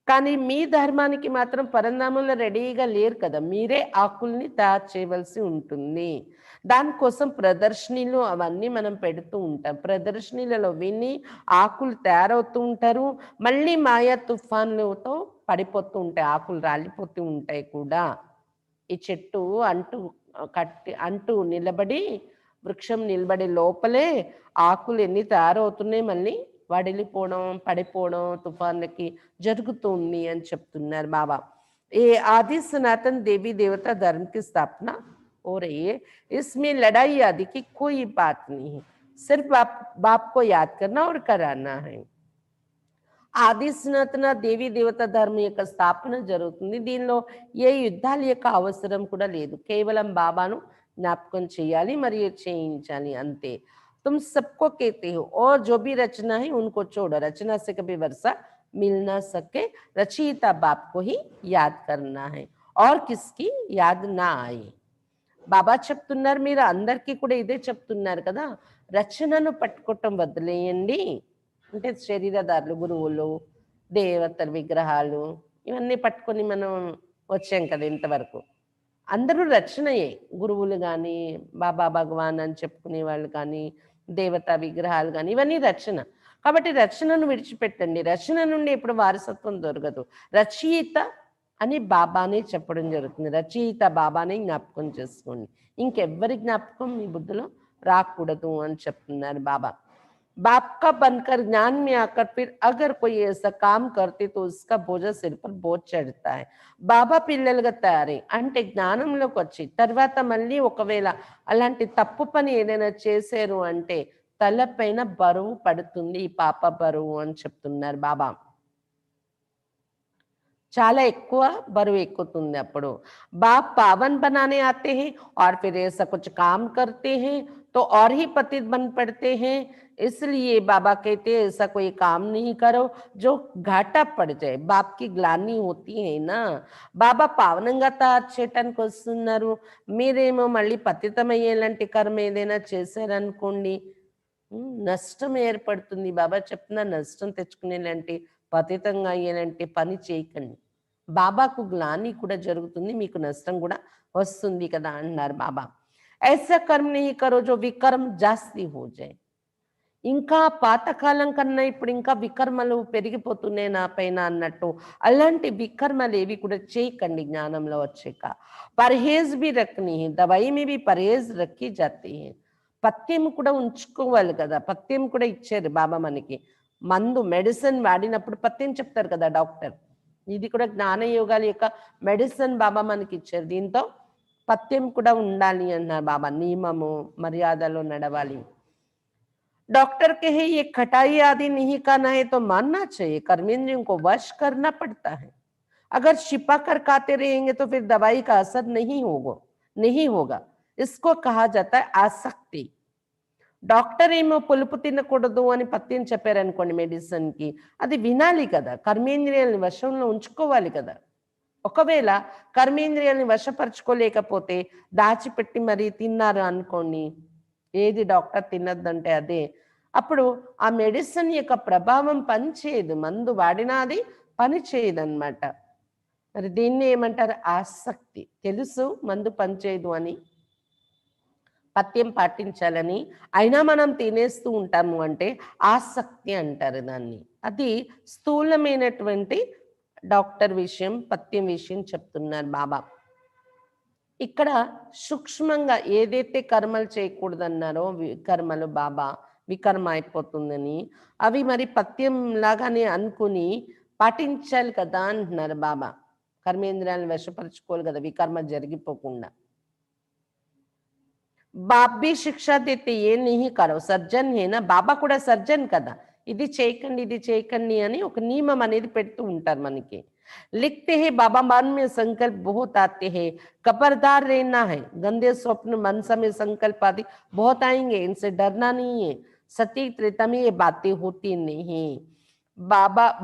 కానీ మీ ధర్మానికి మాత్రం పరంధామంలో రెడీగా లేరు కదా, మీరే ఆకుల్ని తయారు చేయవలసి ఉంటుంది. దానికోసం ప్రదర్శనలు అవన్నీ మనం పెడుతూ ఉంటాం. ప్రదర్శనలలో విని ఆకులు తయారవుతూ ఉంటారు, మళ్ళీ మాయా తుఫాన్లతో పడిపోతూ ఉంటాయి, ఆకులు రాలిపోతూ ఉంటాయి కూడా. ఈ చెట్టు అంటూ నిలబడి, వృక్షం నిలబడే లోపలే ఆకులు ఎన్ని తయారవుతున్నాయి, మళ్ళీ వడిలిపోవడం, పడిపోవడం తుఫాన్లకి జరుగుతుంది అని చెప్తున్నారు బాబా. ఏ ఆది సనాతन देवी देवता धर्म की स्थापना हो रही है, इसमें लड़ाई आदि की कोई बात नहीं है, सिर्फ बाप को याद करना और कराना है. ఆది సనాతన దేవీ దేవత ధర్మం యొక్క స్థాపన జరుగుతుంది. దీనిలో ఏ యుద్ధాల యొక్క అవసరం కూడా లేదు. కేవలం బాబాను జ్ఞాపకం చేయాలి మరియు చేయించాలి అంతే. तुम सबको कहते हो और जो भी रचना है उनको छोड़ो, रचना से कभी वर्षा मिल ना सके, रचयिता बाप को ही याद करना है और किसकी याद ना आए. బాబా చెప్తున్నారు, మీరు అందరికీ కూడా ఇదే చెప్తున్నారు కదా, రచనను పట్టుకోవటం వదిలేయండి. అంటే శరీరదారులు, గురువులు, దేవతల విగ్రహాలు ఇవన్నీ పట్టుకొని మనం వచ్చాం కదా ఇంతవరకు. అందరూ రచనయే, గురువులు కానీ, బాబా భగవాన్ అని చెప్పుకునే వాళ్ళు కానీ, దేవతా విగ్రహాలు కానీ, ఇవన్నీ రచన. కాబట్టి రచనను విడిచిపెట్టండి. రచన నుండి ఇప్పుడు వారసత్వం దొరకదు. రచయిత అని బాబానే చెప్పడం జరుగుతుంది. రచయిత బాబానే జ్ఞాపకం చేసుకోండి, ఇంకెవ్వరి జ్ఞాపకం మీ బుద్ధిలో రాకూడదు అని చెప్తున్నారు బాబా. बाप का बनकर ज्ञान में आकर फिर अगर कोई ऐसा काम करते तो उसका बोझ सिर पर बोझ चढ़ता है. బాబా పిల్లలుగా తయారై అంటే జ్ఞానంలోకి వచ్చి తర్వాత మళ్ళీ ఒకవేళ అలాంటి తప్పు పని ఏదైనా చేశారు అంటే తలపైన బరువు పడుతుంది, ఈ పాప బరువు అని చెప్తున్నారు బాబా. చాలా ఎక్కువ బరువు ఎక్కుతుంది అప్పుడు. बाप पावन बनाने आते हैं और फिर ऐसा कुछ काम करते हैं तो और ही पतित बन पड़ते हैं. इसलिए बाबा कहते हैं ऐसा कोई काम नहीं करो जो घाटा पड़ जाए. बाप की ग्लानी होती है ना. బాబా పావనంగా తయారు చేయటానికి వస్తున్నారు, మీరేమో మళ్ళీ పతితమయ్యేలాంటి కర్మ ఏదైనా చేశారనుకోండి, నష్టం ఏర్పడుతుంది. బాబా చెప్తున్నారు నష్టం తెచ్చుకునేలాంటి, పతితంగా అయ్యేలాంటి పని చేయకండి. బాబాకు గ్లాని కూడా జరుగుతుంది. మీకు నష్టం కూడా వస్తుంది కదా అన్నారు బాబా. ऐसा कर्म नहीं करो जो विकर्म जास्ती हो जाए. ఇంకా పాతకాలం కన్నా ఇప్పుడు ఇంకా వికర్మలు పెరిగిపోతున్నాయి నా పైన అన్నట్టు. అలాంటి వికర్మలేవి కూడా చేయకండి జ్ఞానంలో వచ్చాక. పర్హేజ్ బి రఖనీ హై, దవాయి మే బి పర్హేజ్ రఖీ జాతీ హై. పథ్యం కూడా ఉంచుకోవాలి కదా! పథ్యం కూడా ఇచ్చారు బాబా మనకి. మందు మెడిసిన్ వాడినప్పుడు పథ్యం చెప్తారు కదా డాక్టర్. ఇది కూడా జ్ఞాన యోగాల యొక్క మెడిసిన్ బాబా మనకిచ్చారు. దీంతో పథ్యం కూడా ఉండాలి అన్నారు బాబా. నియమము, మర్యాదలో నడవాలి. डॉक्टर कहे ये खटाई आदि नहीं खाना है तो मानना चाहिए, कर्मेंद्रियों को वश करना पड़ता है. अगर छिपा कर खाते रहेंगे तो फिर दवाई का असर नहीं होगा. इसको कहा जाता है आसक्ति. డాక్టర్ ఏమో పులుపు తినకూడదు అని పత్యం చెప్పారనుకోండి మెడిసిన్కి, అది వినాలి కదా, కర్మేంద్రియాలని వశంలో ఉంచుకోవాలి కదా. ఒకవేళ కర్మేంద్రియాలని వశపరచుకోలేకపోతే దాచిపెట్టి మరి తిన్నారు అనుకోండి, ఏది డాక్టర్ తినద్దంటే అదే, అప్పుడు ఆ మెడిసిన్ యొక్క ప్రభావం పనిచేయదు, మందు వాడినా అది పనిచేయదన్నమాట. మరి దీన్ని ఏమంటారు? ఆసక్తి. తెలుసు మందు పనిచేయదు అని, పథ్యం పాటించాలని, అయినా మనం తినేస్తూ ఉంటాము అంటే ఆసక్తి అంటారు దాన్ని. అది స్థూలమైనటువంటి డాక్టర్ విషయం, పథ్యం విషయం చెప్తున్నారు బాబా. ఇక్కడ సూక్ష్మంగా ఏదైతే కర్మలు చేయకూడదన్నారో కర్మలు బాబా వికర్మ అయిపోతుందని, అవి మరి పథ్యం లాగానే అనుకుని పాటించాలి కదా అంటున్నారు బాబా. కర్మేంద్రియాలను వశపరచుకోవాలి కదా వికర్మ జరిగిపోకుండా. బాప్ भी शिक्षा देते ये नहीं करो, సర్జన్ హేనా, బాబా కూడా సర్జన్ కదా, ఇది చేయకండి ఇది చేయకండి అని ఒక నియమం అనేది పెడుతూ ఉంటారు మనకి. लिखते हैं बाबा मन में संकल्प बहुत आते हैं, खबरदार रहना है, गंदे स्वप्न मनसा में संकल्प आदि बहुत आएंगे, इनसे डरना नहीं है. सती त्रेता में ये बातें होती नहीं.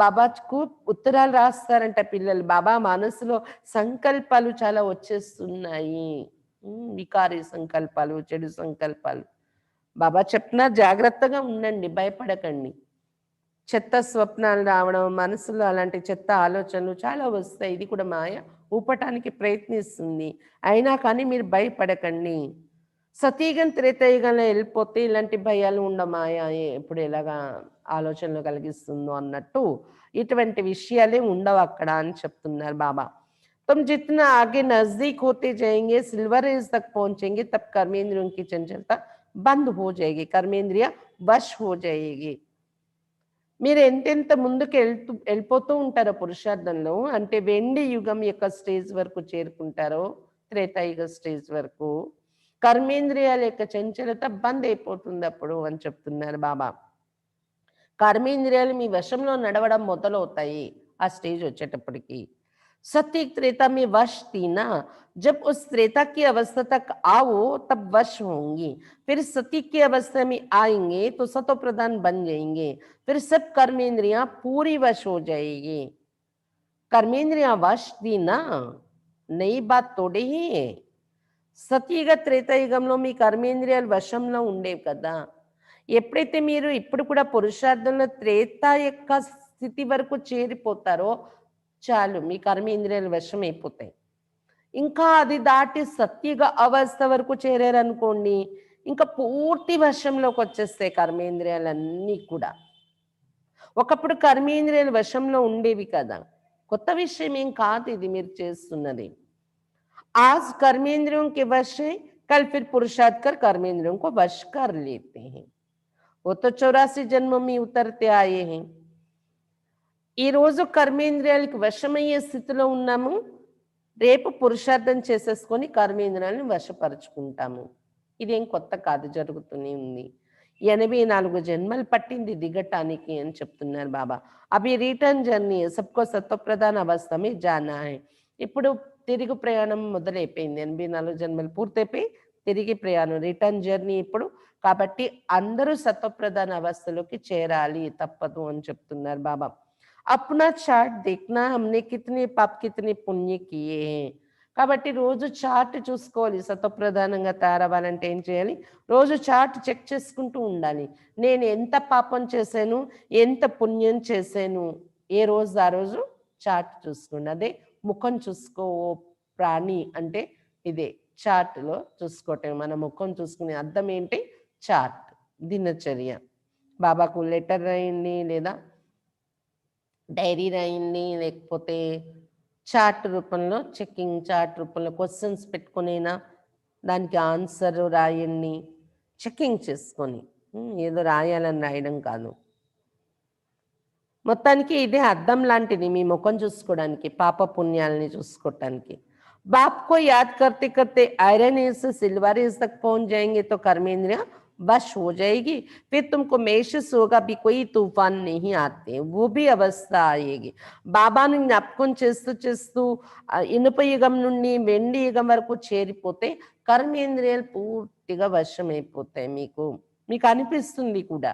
బాబాకు ఉత్తరాలు రాస్తారంట పిల్లలు. బాబా మనసులో సంకల్పాలు చాలా వచ్చేస్తున్నాయి, వికారి సంకల్పాలు, చెడు సంకల్పాలు. బాబా చెప్తున్నారు జాగ్రత్తగా ఉండండి, భయపడకండి. చెత్త స్వప్నాలు రావడం, మనసులో అలాంటి చెత్త ఆలోచనలు చాలా వస్తాయి. ఇది కూడా మాయ ఊపటానికి ప్రయత్నిస్తుంది. అయినా కానీ మీరు భయపడకండి. సతీగం త్రేతయుగంలో వెళ్ళిపోతే ఇలాంటి భయాలు ఉండ మాయ ఎప్పుడు ఎలాగా ఆలోచనలు కలిగిస్తుందో అన్నట్టు ఇటువంటి విషయాలే ఉండవు అక్కడ అని చెప్తున్నారు బాబా. तुम जितना आगे नजदीक होते जाएंगे, सिल्वर एज तक पहुंचेंगे, तब कर्मेंद्रियों की चंचलता बंद हो जाएगी, कर्मेंद्रिया वश हो जाएगी. మీరు ఎంతెంత ముందుకు వెళ్ళిపోతూ ఉంటారో పురుషార్థంలో, అంటే వెండి యుగం యొక్క స్టేజ్ వరకు చేరుకుంటారో, త్రేతాయుగ స్టేజ్ వరకు కర్మేంద్రియాల యొక్క చంచలత బంద్ అయిపోతుంది అప్పుడు అని చెప్తున్నారు బాబా. కర్మేంద్రియాలు మీ వశంలో నడవడం మొదలవుతాయి ఆ స్టేజ్ వచ్చేటప్పటికి. सत्य त्रेता में वश थी ना, जब उस त्रेता की अवस्था तक आओ तब वश होंगी, फिर सती की अवस्था में आएंगे तो सतो प्रधान बन जाएंगे, फिर सब कर्मेंद्रियां पूरी वश हो जाएगी. कर्मेंद्रियां वश थी ना, नई बात थोड़ी ही है. సతీయుగ త్రేతాయుగంలో మీ కర్మేంద్రియాలు వశంలో ఉండేవి కదా. ఎప్పుడైతే మీరు ఇప్పుడు కూడా పురుషార్థంలో త్రేత యొక్క స్థితి వరకు చేరిపోతారో చాలు, మీ కర్మేంద్రియాలు వశం అయిపోతాయి. ఇంకా అది దాటి సత్యుగ అవస్థ వరకు చేరారనుకోండి, ఇంకా పూర్తి వశంలోకి వచ్చేస్తాయి కర్మేంద్రియాలన్నీ కూడా. ఒకప్పుడు కర్మేంద్రియాలు వశంలో ఉండేవి కదా, కొత్త విషయం ఏం కాదు ఇది మీరు చేస్తున్నది. आज कर्मेंद्रियों के वश है, कल फिर पुरुषार्थ कर कर्मेंद्रियों को वश कर लेते हैं. वो तो 84 जन्मों में उतरते आए हैं. ఈ రోజు కర్మేంద్రియాలకు వశమయ్యే స్థితిలో ఉన్నాము, రేపు పురుషార్థం చేసేసుకొని కర్మేంద్రియాలను వశపరుచుకుంటాము. ఇదేం కొత్త కాదు, జరుగుతూనే ఉంది. 84 జన్మలు పట్టింది దిగటానికి అని చెప్తున్నారు బాబా. అవి రిటర్న్ జర్నీ, సబ్కో సత్వప్రధాన అవస్థమే జానా హై. ఇప్పుడు తిరిగి ప్రయాణం మొదలైపోయింది. 84 జన్మలు పూర్తయిపోయి తిరిగి ప్రయాణం, రిటర్న్ జర్నీ ఇప్పుడు. కాబట్టి అందరూ సత్వప్రధాన అవస్థలోకి చేరాలి, తప్పదు అని చెప్తున్నారు బాబా. अपना चार्ट देखना, हमने कितने पाप कितने पुण्य किए हैं. కాబట్టి రోజు చార్ట్ చూసుకోవాలి. సత్వప్రధానంగా తయారవ్వాలంటే ఏం చేయాలి? రోజు చార్ట్ చెక్ చేసుకుంటూ ఉండాలి. నేను ఎంత పాపం చేశాను? ఎంత పుణ్యం చేశాను? ఏ రోజు ఆ రోజు చార్ట్ చూసుకోండి. అదే ముఖం చూసుకో ఓ ప్రాణి అంటే ఇదే. చార్ట్‌లో చూసుకోవటం. మన ముఖం చూసుకునే అర్థం ఏంటి? చార్ట్. దినచర్య. బాబాకు లెటర్ రాయండి, లేదా డైరీ రాయండి, లేకపోతే చార్ట్ రూపంలో చెకింగ్ చార్ట్ రూపంలో క్వశ్చన్స్ పెట్టుకొనైనా దానికి ఆన్సర్ రాయండి. చెకింగ్ చేసుకొని. ఏదో రాయాలని రాయడం కాదు. మొత్తానికి ఇదే అద్దం లాంటిది మీ ముఖం చూసుకోవడానికి, పాప పుణ్యాలని చూసుకోవటానికి. बाप को याद करते करते आयरन एज से सिल्वर एज तक पहुंच जाएंगे तो कर्मेंद्रिया वश हो जाएगी। फिर तुमको मेषस होगा भी कोई तूफान नहीं आते, वो भी అవస్థ ఆయేగి. బాబాను జ్ఞాపకం చేస్తూ చేస్తూ ఇనుప యుగం నుండి వెండి యుగం వరకు చేరిపోతే కర్మేంద్రియాలు పూర్తిగా వశమైపోతాయి. మీకు మీకు అనిపిస్తుంది కూడా,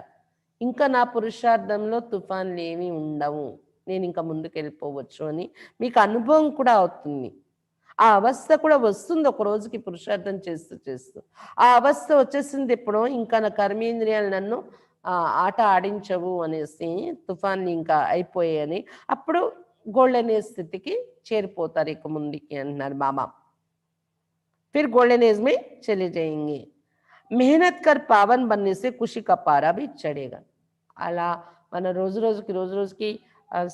ఇంకా నా పురుషార్థంలో తుఫాన్లు ఏమీ ఉండవు, నేను ఇంకా ముందుకు వెళ్ళిపోవచ్చు అని మీకు అనుభవం కూడా అవుతుంది. ఆ అవస్థ కూడా వస్తుంది ఒక రోజుకి పురుషార్థం చేస్తూ చేస్తూ. ఆ అవస్థ వచ్చేసింది ఎప్పుడో, ఇంకా నా కర్మేంద్రియాలు నన్ను ఆట ఆడించవు అనేసి, తుఫాన్లు ఇంకా అయిపోయాయని, అప్పుడు గోల్డెన్ ఏజ్ స్థితికి చేరిపోతారు ఇక ముందుకి అంటున్నారు బాబా. ఫిర్ గోల్డెన్ ఏజ్ మే చలే జాయేంగే. మెహనత్ కర్ పావన్ బన్నే సే ఖుషి కా పారా భీ చఢేగా. అలా మన రోజు రోజుకి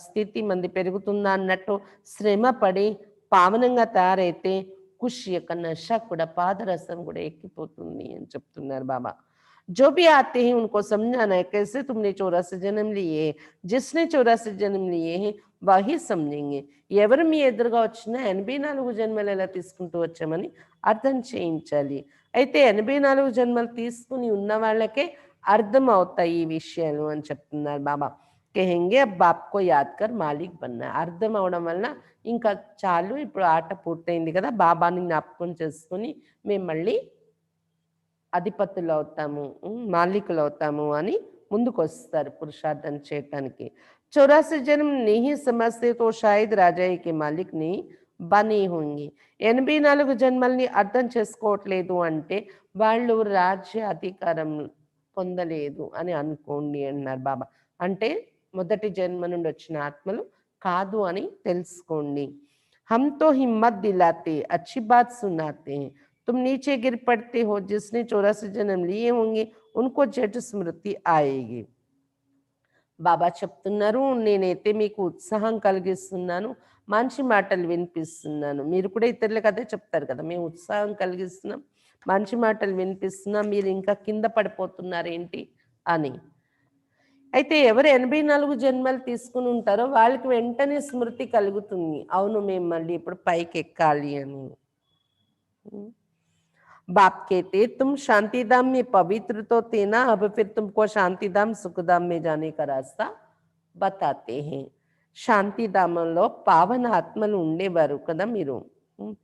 స్థితి మంది పెరుగుతుందా అన్నట్టు శ్రమ పడి పావనంగా తయారైతే ఖుషి యొక్క నష కూడా, పాదరసం కూడా ఎక్కిపోతుంది అని చెప్తున్నారు బాబా. जो भी आते हैं उनको समझाना है कैसे तुमने 84 जन्म लिए, जिसने 84 जन्म लिए हैं वही समझेंगे. ఎవరు మీ ఎదురుగా వచ్చినా 84 జన్మలు ఎలా తీసుకుంటూ వచ్చామని అర్థం చేయించాలి. అయితే 84 జన్మలు తీసుకుని ఉన్న వాళ్ళకే అర్థం అవుతాయి ఈ విషయాలు అని చెప్తున్నారు బాబా. కహెంగే అబ్ బాప్కో యాద్కర్ మాలిక్ బన్నా. అర్థం అవడం వల్ల ఇంకా చాలు, ఇప్పుడు ఆట పూర్తయింది కదా, బాబాని జ్ఞాపకం చేసుకుని మేము మళ్ళీ అధిపతులు అవుతాము, మాలికులు అవుతాము అని ముందుకు వస్తారు పురుషార్థం చేయటానికి. 84 జన్మ नहीं समझते तो शायद राजा के मालिक नहीं बने होंगे. 84 జన్మల్ని అర్థం చేసుకోవట్లేదు అంటే వాళ్ళు రాజ్య అధికారం పొందలేదు అని అనుకోండి అన్నారు బాబా. అంటే మొదటి జన్మ నుండి వచ్చిన ఆత్మలు కాదు అని తెలుసుకోండి. हम तो हिम्मत दिलाते, अच्छी बात सुनाते हैं. तुम नीचे गिर पड़ते हो, जिसने 84 जन्म लिए होंगे उनको जट स्मृति आएगी. బాబా చెప్తున్నారు, నేనైతే మీకు ఉత్సాహం కలిగిస్తున్నాను, మంచి మాటలు వినిపిస్తున్నాను. మీరు కూడా ఇతరులకు అదే చెప్తారు కదా, మేము ఉత్సాహం కలిగిస్తున్నాం, మంచి మాటలు వినిపిస్తున్నాం, మీరు ఇంకా కింద పడిపోతున్నారేంటి అని. అయితే ఎవరు 84 జన్మలు తీసుకుని ఉంటారో వాళ్ళకి వెంటనే స్మృతి కలుగుతుంది, అవును మేము మళ్ళీ ఇప్పుడు పైకి ఎక్కాలి అని. बाप कहते तुम शांतिधाम में पवित्र तो थे ना, अब फिर तुमको शांतिधाम सुखधाम में जाने का रास्ता बताते हैं. శాంతిధామంలో పావన ఆత్మలు ఉండేవారు కదా మీరు,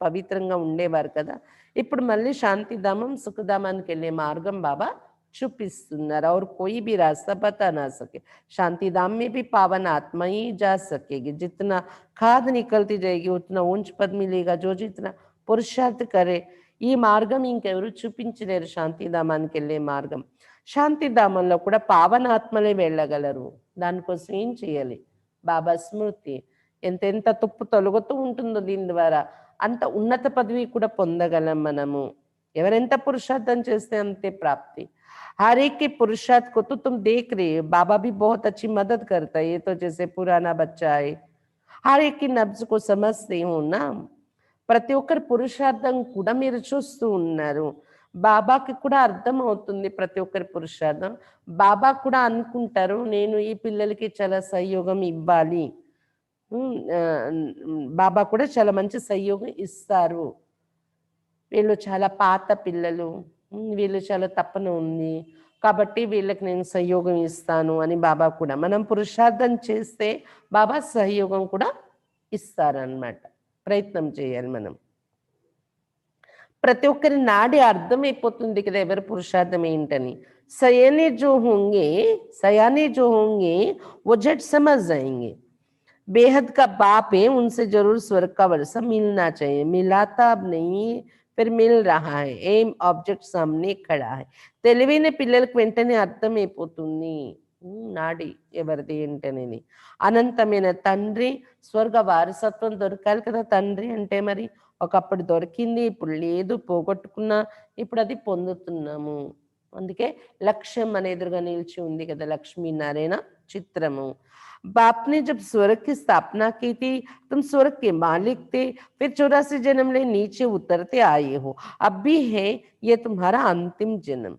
పవిత్రంగా ఉండేవారు కదా, ఇప్పుడు మళ్ళీ శాంతిధామం సుఖధామానికి వెళ్ళే మార్గం బాబా చూపిస్తున్నారు. और कोई भी रास्ता बता ना सके. शांतिधाम में भी पावन आत्मा ही जा सकेगी. जितना खाद निकलती जाएगी उतना ऊंच पद मिलेगा. जो जितना पुरुषार्थ करे ఈ మార్గం ఇంకెవరు చూపించలేరు, శాంతిధామానికి వెళ్ళే మార్గం. శాంతిధామంలో కూడా పావనాత్మలే వెళ్ళగలరు. దానికోసం ఏం చేయాలి? బాబా స్మృతి. ఎంతెంత తుప్పు తొలగుతూ ఉంటుందో దీని ద్వారా అంత ఉన్నత పదవి కూడా పొందగలం మనము. ఎవరెంత పురుషార్థం చేస్తే అంతే ప్రాప్తి. हर एक के पुरुषार्थ को तो तुम देख रहे हो, बाबा भी बहुत अच्छी मदद करता है. ये तो जैसे पुराना बच्चा है, हर एक की नब्ज को समझते हो ना. ప్రతి ఒక్కరి పురుషార్థం కూడా మీరు చూస్తూ ఉన్నారు. బాబాకి కూడా అర్థం అవుతుంది ప్రతి ఒక్కరి పురుషార్థం. బాబా కూడా అనుకుంటారు, నేను ఈ పిల్లలకి చాలా సహయోగం ఇవ్వాలి. బాబా కూడా చాలా మంచి సహయోగం ఇస్తారు. వీళ్ళు చాలా పాత పిల్లలు, వీళ్ళు చాలా తపన ఉంది కాబట్టి వీళ్ళకి నేను సహయోగం ఇస్తాను అని బాబా కూడా, మనం పురుషార్థం చేస్తే బాబా సహయోగం కూడా ఇస్తారన్నమాట. ప్రయత్నం చేయాలి మనం. ప్రతి ఒక్కరి నాడి అర్థమైపోతుంది కదా ఎవరి పురుషార్థం ఏంటని. सयाने जो होंगे वो झट समझ जाएंगे. बेहद का बाप है, उनसे जरूर स्वर्ग का वर्षा मिलना चाहिए, मिला था अब नहीं, फिर मिल रहा है, ఏం ఆబ్జెక్ట్ సామ్నే ఖడా है. తెలివైన పిల్లలకు వెంటనే అర్థమైపోతుంది నాడి ఎవరిది ఏంటనేది. అనంతమైన తండ్రి స్వర్గ వారసత్వం దొరకాలి కదా తండ్రి అంటే, మరి ఒకప్పుడు దొరికింది, ఇప్పుడు లేదు, పోగొట్టుకున్నా, ఇప్పుడు అది పొందుతున్నాము. అందుకే లక్ష్యం మన ఎదురుగా నిలిచి ఉంది కదా లక్ష్మీనారాయణ చిత్రము. बाप ने जब स्वर्ग की स्थापना की थी, तुम स्वर्ग के मालिक थे, फिर 84 जन्म ले नीचे उतरते आए हो, अब भी है, ये तुम्हारा अंतिम जन्म.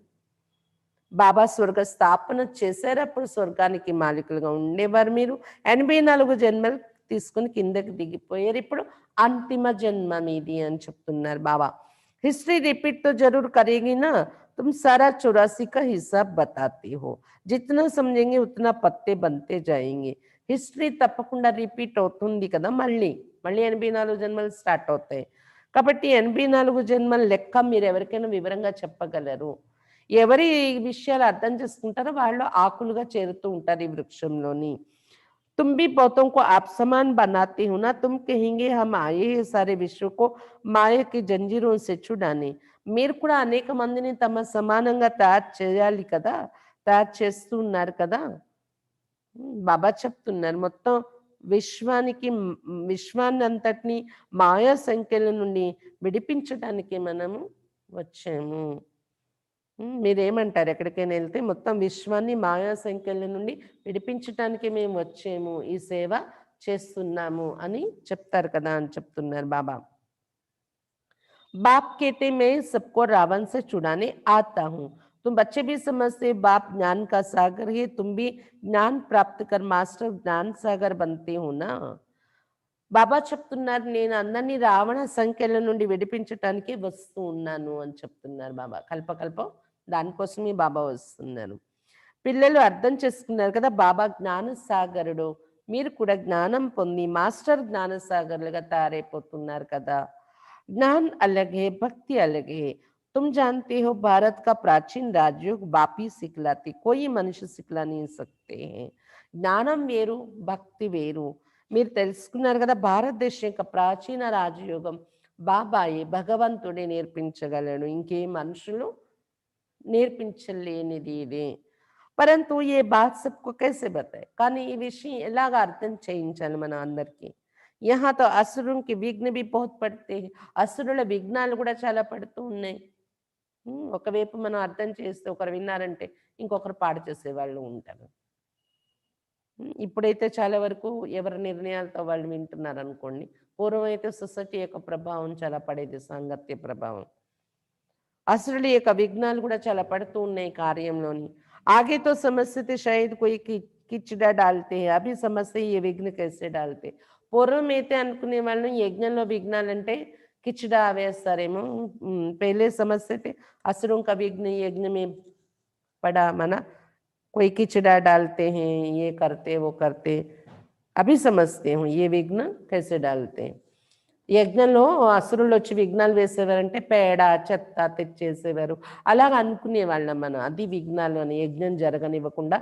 బాబా స్వర్గ స్థాపన చేశారు, అప్పుడు స్వర్గానికి మాలికులుగా ఉండేవారు మీరు. 84 జన్మలు తీసుకుని కిందకి దిగిపోయారు, ఇప్పుడు అంతిమ జన్మ మీది అని చెప్తున్నారు బాబా. हिस्ट्री रिपीट तो जरूर करेगी ना, तुम सारा 84 का हिसाब बताते हो, जितना समझेंगे उतना पत्ते बनते जाएंगे. హిస్టరీ తప్పకుండా రిపీట్ అవుతుంది కదా, మళ్ళీ మళ్ళీ 84 జన్మలు స్టార్ట్ అవుతాయి. కాబట్టి 84 జన్మల లెక్క మీరు ఎవరికైనా వివరంగా చెప్పగలరు. ఎవరి విషయాలు అర్థం చేసుకుంటారో వాళ్ళు ఆకులుగా చేరుతూ ఉంటారు ఈ వృక్షంలోని. तुम भी बहुतों को आप समान बनाते हो ना, तुम कहेंगे हम आए हैं सारे विश्व को మాయ की జంజీరోं से छुड़ाने. మీరు కూడా అనేక మందిని తమ సమానంగా తయారు చేయాలి కదా, తయారు చేస్తూ ఉన్నారు కదా. బాబా చెప్తున్నారు మొత్తం విశ్వానికి విశ్వాన్ని అంతటిని మాయా సంఖ్యల నుండి విడిపించడానికి మనము వచ్చాము. మీరేమంటారు? ఎక్కడికైనా వెళ్తే మొత్తం విశ్వాన్ని మాయా సంఖ్యల నుండి విడిపించటానికి మేము వచ్చాము, ఈ సేవ చేస్తున్నాము అని చెప్తారు కదా అని చెప్తున్నారు బాబా. बाप कहते मैं सबको रावण से छुड़ाने आता हूँ. तुम बच्चे भी समझते बाप ज्ञान का सागर है, तुम भी ज्ञान प्राप्त कर मास्टर ज्ञान सागर बनते हो ना. బాబా చెప్తున్నారు నేను అందరినీ రావణ సంఖ్యల నుండి విడిపించటానికి వస్తూ ఉన్నాను అని చెప్తున్నారు బాబా. కల్పకల్పం దానికోసమే బాబా వస్తున్నారు. పిల్లలు అర్థం చేసుకున్నారు కదా బాబా జ్ఞాన సాగరుడు, మీరు కూడా జ్ఞానం పొంది మాస్టర్ జ్ఞాన సాగర్లుగా తయారైపోతున్నారు కదా. ज्ञान अलग है, भक्ति अलग है. तुम जानते हो भारत का प्राचीन राजयोग बाप ही सिखलाते, कोई मनुष्य सिखला नहीं सकते हैं. జ్ఞానం వేరు, భక్తి వేరు. మీరు తెలుసుకున్నారు కదా భారతదేశం యొక్క ప్రాచీన రాజయోగం బాబాయే భగవంతుడే నేర్పించగలడు, ఇంకే మనుషులు నేర్పించలేనిది ఇదే. పరంతు ఏ బాత్ సబ్కో కైసే బతాయే, కానీ ఈ విషయం ఎలాగ అర్థం చేయించాలి మన అందరికీ. यहाँ तो असुरों के विघ्न भी बहुत पड़ते हैं, అసురుల విఘ్నాలు కూడా చాలా పడుతూ ఉన్నాయి. ఒకవైపు మనం అర్థం చేస్తే ఒకరు విన్నారంటే ఇంకొకరు పాడు చేసే వాళ్ళు ఉంటారు. ఇప్పుడైతే చాలా వరకు ఎవరి నిర్ణయాలతో వాళ్ళు వింటున్నారు అనుకోండి. పూర్వం అయితే సొసైటీ యొక్క ప్రభావం చాలా పడేది, సాంగత్య ప్రభావం. असुरुల యొక్క విఘ్నాలు కూడా చాలా పడుతూ ఉన్నాయి కార్యంలోని. आगे तो समझते थे शायद कोई కిచిడా डालते हैं, अभी समझते ये विघ्न कैसे डालते. పూర్వం అయితే అనుకునే వాళ్ళు యజ్ఞంలో విఘ్నాలంటే కిచిడా వేస్తారేమో. पहले समझते थे असुरों का विघ्न यज्ञ में पड़ा, मना कोई కిచిడా डालते हैं, ये करते वो करते. अभी समझते हूँ ये विघ्न कैसे डालते हैं. యజ్ఞంలో అసురులు వచ్చి విఘ్నాలు వేసేవారంటే పేడ చెత్త తెచ్చేసేవారు, అలాగ అనుకునేవాళ్ళం మనం. అది విఘ్నాలు అని, యజ్ఞం జరగనివ్వకుండా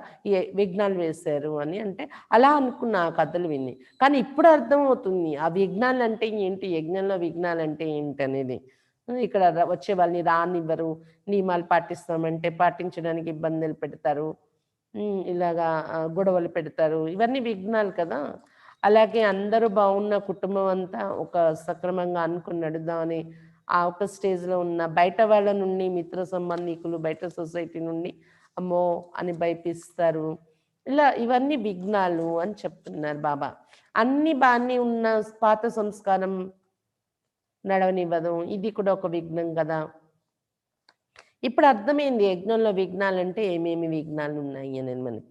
విఘ్నాలు వేశారు అని అంటే అలా అనుకున్న ఆ కథలు విని. కానీ ఇప్పుడు అర్థమవుతుంది ఆ విఘ్నాలు అంటే ఏంటి, యజ్ఞంలో విఘ్నాలు అంటే ఏంటి అనేది. ఇక్కడ వచ్చే వాళ్ళని రానివ్వరు, నియమాలు పాటిస్తామంటే పాటించడానికి ఇబ్బందులు పెడతారు, ఇలాగా గొడవలు పెడతారు, ఇవన్నీ విఘ్నాలు కదా. అలాగే అందరూ బాగున్న కుటుంబం అంతా ఒక సక్రమంగా అనుకుని నడుద్దామని ఆ ఒక స్టేజ్లో ఉన్న బయట వాళ్ళ నుండి మిత్ర సంబంధికులు బయట సొసైటీ నుండి అమ్మో అని భయపిస్తారు. ఇలా ఇవన్నీ విఘ్నాలు అని చెప్తున్నారు బాబా. అన్ని బాగానే ఉన్న పాత సంస్కారం నడవనివ్వదు, ఇది కూడా ఒక విఘ్నం కదా. ఇప్పుడు అర్థమైంది యజ్ఞంలో విఘ్నాలంటే ఏమేమి విఘ్నాలు ఉన్నాయి అని మనకి.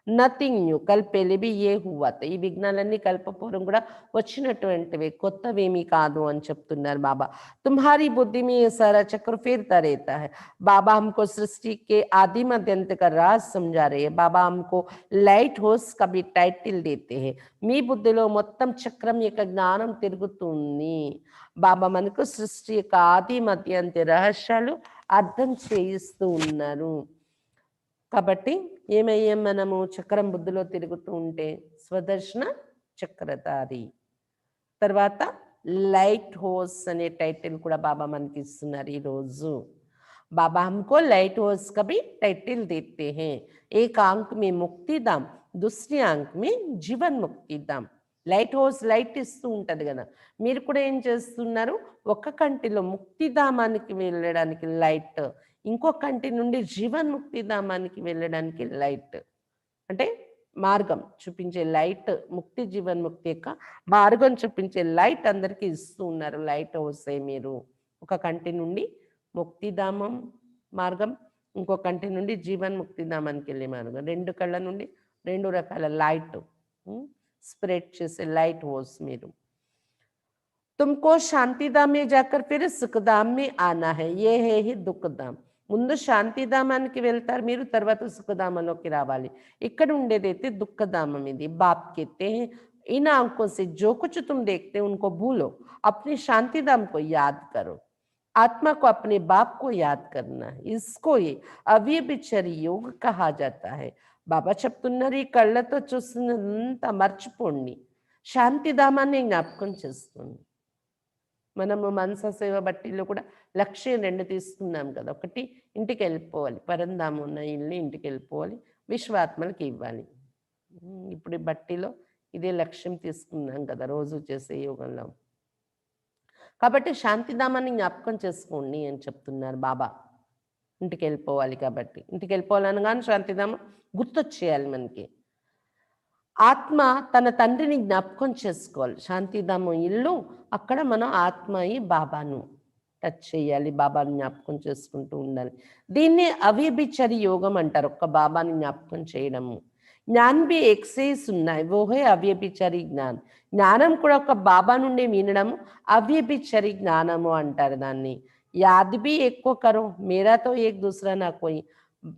నథింగ్ న్యూ, కల్ పెళ్లి బి ఏ హువా. ఈ విఘ్నాలన్నీ కల్పపూర్వం కూడా వచ్చినటువంటివి, కొత్తవేమీ కాదు అని చెప్తున్నారు బాబా. తుమ్హారీ బుద్ధి में ये सारा चक्र फिरता रहता है. बाबा हमको सृष्टि के आदि मध्य अंत का राज समझा रहे हैं. बाबा हमको లైట్ హౌస్ का भी టైటిల్ देते हैं. మీ బుద్ధిలో మొత్తం చక్రం యొక్క జ్ఞానం తిరుగుతుంది. బాబా మనకు సృష్టి యొక్క ఆది మధ్య అంత్య రహస్యాలు అర్థం చేయిస్తూ ఉన్నారు. కాబట్టి ఏమయ్యాం మనము, చక్రం బుద్ధిలో తిరుగుతూ ఉంటే స్వదర్శన చక్రధారి. తర్వాత लाइट हाउस अने टाइटल కూడా బాబా మనకి ఇస్తున్నారు ఈ రోజు. बाबा हमको लाइट हाउस का भी टाइटल देते हैं. एक आंक में मुक्तिधाम, दूसरी आंक में जीवन मुक्तिधाम. లైట్ హౌస్ లైట్ ఇస్తూ ఉంటుంది కదా, మీరు కూడా ఏం చేస్తున్నారు, ఒక కంటిలో ముక్తిధామానికి వెళ్ళడానికి లైట్, ఇంకో కంటి నుండి జీవన్ ముక్తిధామానికి వెళ్ళడానికి లైట్, అంటే మార్గం చూపించే లైట్, ముక్తి జీవన్ ముక్తి యొక్క మార్గం చూపించే లైట్ అందరికీ ఇస్తూ ఉన్నారు. లైట్ హౌసే మీరు. ఒక కంటి నుండి ముక్తిధామం మార్గం, ఇంకో కంటి నుండి జీవన్ ముక్తిధామానికి వెళ్ళే మార్గం, రెండు కళ్ళ నుండి రెండు రకాల లైట్ స్ప్రెడ్ చేసే లైట్ హౌస్ మీరు. तुमको शांतिधाम में जाकर फिर सुखधाम में आना है, ये है ही दुखधाम. ముందు శాంతిధామానికి వెళ్తారు మీరు, తర్వాత సుఖధామంలోకి రావాలి. ఇక్కడ ఉండేదైతే దుఃఖధామం ఇది. బాప్ कहते हैं इन आंखों से जो कुछ तुम देखते हो उनको भूलो, अपने शांतिधाम को याद करो. आत्मा को अपने बाप को याद करना है. इसको ये అవ్యభిచార యోగ कहा जाता है. బాబా చెప్తున్నారు ఈ కళ్ళతో చూస్తున్నంత మర్చిపోండి, శాంతిధామాన్ని జ్ఞాపకం చేస్తుంది. మనము మనస సేవ బట్టిలో కూడా లక్ష్యం రెండు తీసుకున్నాం కదా. ఒకటి ఇంటికి వెళ్ళిపోవాలి, పరంధామం ఉన్న ఇల్లు ఇంటికి వెళ్ళిపోవాలి, విశ్వాత్మలకి ఇవ్వాలి. ఇప్పుడు ఈ బట్టిలో ఇదే లక్ష్యం తీసుకున్నాం కదా రోజు చేసే యోగంలో. కాబట్టి శాంతిధామాన్ని జ్ఞాపకం చేసుకోండి అని చెప్తున్నారు బాబా. ఇంటికి వెళ్ళిపోవాలి కాబట్టి, ఇంటికి వెళ్ళిపోవాలనగానే శాంతిధామం గుర్తొచ్చేయాలి మనకి. ఆత్మ తన తండ్రిని జ్ఞాపకం చేసుకోవాలి. శాంతిధామం ఇల్లు, అక్కడ మనం ఆత్మ అయి బాబాను టచ్ చేయాలి, బాబాని జ్ఞాపకం చేసుకుంటూ ఉండాలి. దీన్ని అవ్యభిచారి యోగం అంటారు, ఒక్క బాబాని జ్ఞాపకం చేయడము. జ్ఞాన్ బి ఎక్సైజ్ ఉన్నాయి, ఓహే అవ్యభిచారి జ్ఞాన్. జ్ఞానం కూడా ఒక బాబా నుండి వినడము అవ్యభిచారి జ్ఞానము అంటారు దాన్ని. యాద్ బి ఎక్కువ కరో, మేరాతో ఏక్ దూసరా నా కోయి.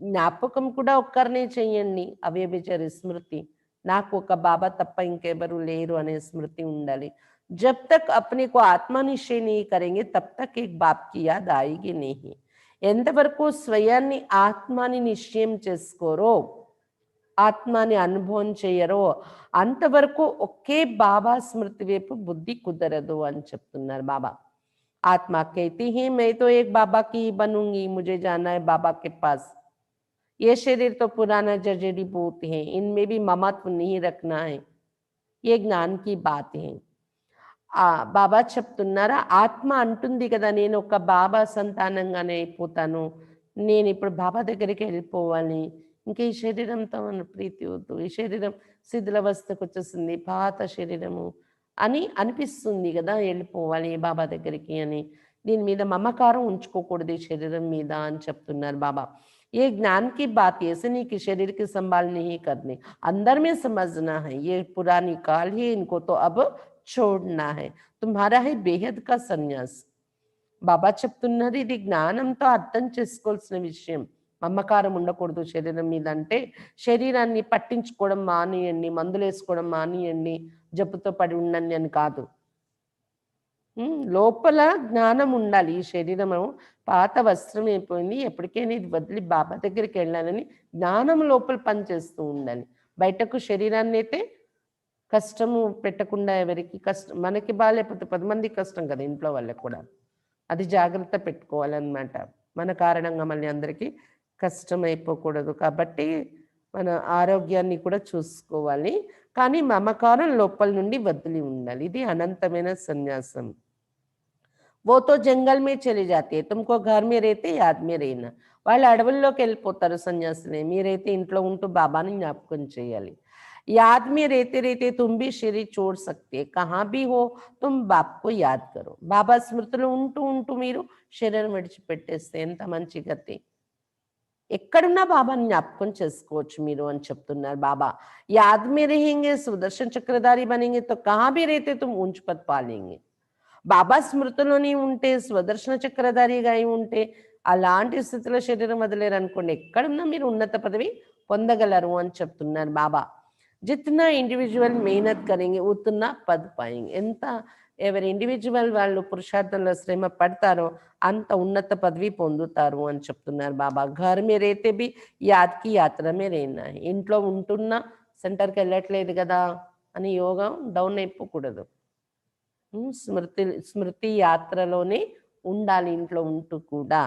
జ్ఞాపకం కూడా ఒక్కరినే చెయ్యండి, అవ్యభిచారి స్మృతి. నాకు ఒక బాబా తప్ప ఇంకెవరు లేరు అనే స్మృతి ఉండాలి. जब तक अपने को आत्मा निश्चय नहीं करेंगे तब तक एक बाप की याद आएगी नहीं. ఎంతవరకు స్వయాన్ని ఆత్మాని నిశ్చయం చేసుకోరో, ఆత్మాని అనుభవం చేయరో అంతవరకు ఒకే బాబా స్మృతి వైపు బుద్ధి కుదరదు అని చెప్తున్నారు బాబా. ఆత్మ कहती है मैं तो एक बाबा की बनूंगी, मुझे जाना है बाबा के पास. ये शरीर तो पुराना जर्जरी भूत है, इनमें भी ममत्व नहीं रखना है. ये ज्ञान की बात है. బాబా చెప్తున్నారా, ఆత్మ అంటుంది కదా నేను ఒక బాబా సంతానంగానే అయిపోతాను, నేను ఇప్పుడు బాబా దగ్గరికి వెళ్ళిపోవాలి, ఇంకా ఈ శరీరంతో మన ప్రీతి వద్దు, ఈ శరీరం శిథిలావస్థకు వచ్చేసింది, పాత శరీరము అని అనిపిస్తుంది కదా, వెళ్ళిపోవాలి బాబా దగ్గరికి అని. దీని మీద మమకారం ఉంచుకోకూడదు ఈ శరీరం మీద అని చెప్తున్నారు బాబా. ये ज्ञान की बात ऐसे नहीं कि शरीर की संभाल नहीं करनी, अंदर में समझना है. ये पुरानी काल है, इनको तो अब छोड़ना है. तुम्हारा है बेहद का सन्यास. బాబా చెప్తున్నారు ఇది జ్ఞానంతో అర్థం చేసుకోవాల్సిన విషయం. మమకారం ఉండకూడదు శరీరం మీద. అంటే శరీరాన్ని పట్టించుకోవడం మానేయండి, మందులు వేసుకోవడం మానేయండి, జబ్బుతో పడి ఉండండి అని కాదు. లోపల జ్ఞానం ఉండాలి. ఈ శరీరము పాత వస్త్రం అయిపోయింది, ఎప్పటికైనా ఇది వదిలి బాబా దగ్గరికి వెళ్ళాలని జ్ఞానం లోపల పనిచేస్తూ ఉండాలి. బయటకు శరీరాన్ని అయితే కష్టము పెట్టకుండా, ఎవరికి కష్టం, మనకి బాగాలేకపోతే 10 మందికి కష్టం కదా, ఇంట్లో వాళ్ళకి కూడా. అది జాగ్రత్త పెట్టుకోవాలన్నమాట. మన కారణంగా మళ్ళీ అందరికీ కష్టం అయిపోకూడదు. కాబట్టి మన ఆరోగ్యాన్ని కూడా చూసుకోవాలి. కానీ మమకారం లోపల నుండి వదిలి ఉండాలి. ఇది అనంతమైన సన్యాసం. वो तो जंगल में चली जाती है, तुमको घर में रहते याद में रहना. వాళ్ళు అడవుల్లోకి వెళ్ళిపోతారు సన్యాసులే, మీరైతే ఇంట్లో ఉంటూ బాబాని జ్ఞాపకం చేయాలి. याद में रहते रहते तुम भी शरीर छोड़ सकते, कहाँ भी हो तुम बाप को याद करो. బాబా స్మృతిలో ఉంటూ ఉంటూ మీరు శరీరం విడిచిపెట్టేస్తే ఎంత మంచి గతి. ఎక్కడున్నా బాబాని జ్ఞాపకం చేసుకోవచ్చు మీరు అని చెప్తున్నారు బాబా. యాద్ మే రహేంగే సుదర్శన్ చక్రధారి బనేంగే తో కహా భీ రేతే తుమ్ ఊంచ్ పద్ పాలేంగే. బాబా స్మృతిలోని ఉంటే, స్వదర్శన చక్రధారిగా అయి ఉంటే, అలాంటి స్థితిలో శరీరం వదిలేరు అనుకోండి, ఎక్కడున్నా మీరు ఉన్నత పదవి పొందగలరు అని చెప్తున్నారు బాబా. జిత్నా ఇండివిజువల్ మెహనత్ కరేంగే ఉత్నా పద్ పాయేంగే. ఎంత ఎవరి ఇండివిజువల్ వాళ్ళు పురుషార్థంలో శ్రమ పడతారో అంత ఉన్నత పదవి పొందుతారు అని చెప్తున్నారు బాబా. ఘర్ మే రేతే బి యాద్కి యాత్ర మే రేనా. ఇంట్లో ఉంటున్నా సెంటర్కి వెళ్ళట్లేదు కదా, అని యోగం డౌన్ అయిపోకూడదు. స్మృతి స్మృతి యాత్రలోనే ఉండాలి ఇంట్లో ఉంటూ కూడా.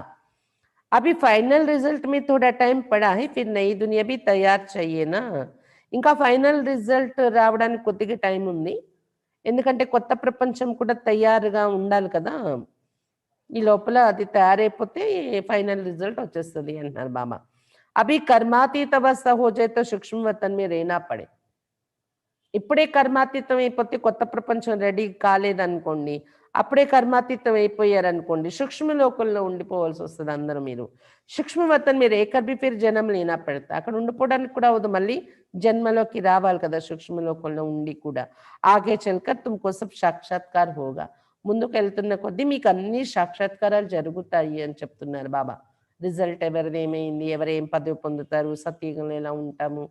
अभी फाइनल रिजल्ट में थोड़ा टाइम पड़ा है, फिर नई दुनिया भी तैयार चाहिए ना. ఇంకా ఫైనల్ రిజల్ట్ రావడానికి కొద్దిగా టైం ఉంది. ఎందుకంటే కొత్త ప్రపంచం కూడా తయారుగా ఉండాలి కదా! ఈ లోపల అది తయారైపోతే ఫైనల్ రిజల్ట్ వచ్చేస్తది అంటున్నారు బాబా. అభి కర్మాతీత అవస్థ హో జాయే తో సూక్ష్మ వతన్ మే रहना पड़े. ఇప్పుడే కర్మాతీతం అయిపోతే కొత్త ప్రపంచం రెడీ కాలేదనుకోండి, అప్పుడే కర్మాతీతం అయిపోయారనుకోండి, సూక్ష్మ లోకంలో ఉండిపోవాల్సి వస్తది అందరూ మీరు. సూక్ష్మ వతన్ మీరు ఏకర్ భీ ఫిర్ జన్మ లేనా పడతా. అక్కడ ఉండిపోవడానికి కూడా అవ్వదు. మళ్ళీ జన్మలోకి రావాలి కదా సూక్ష్మ లోకంలో ఉండి కూడా. ఆగే చల్కర్ తుమ్‌కో సబ్ సాక్షాత్కార్ హోగా. ముందుకెళ్తున్న కొద్దీ మీకు అన్ని సాక్షాత్కారాలు జరుగుతాయి అని చెప్తున్నారు బాబా. రిజల్ట్ ఎవరిదేమైంది, ఎవరేం పదవి పొందుతారు, సత్యుగంలో ఎలా ఉంటాము,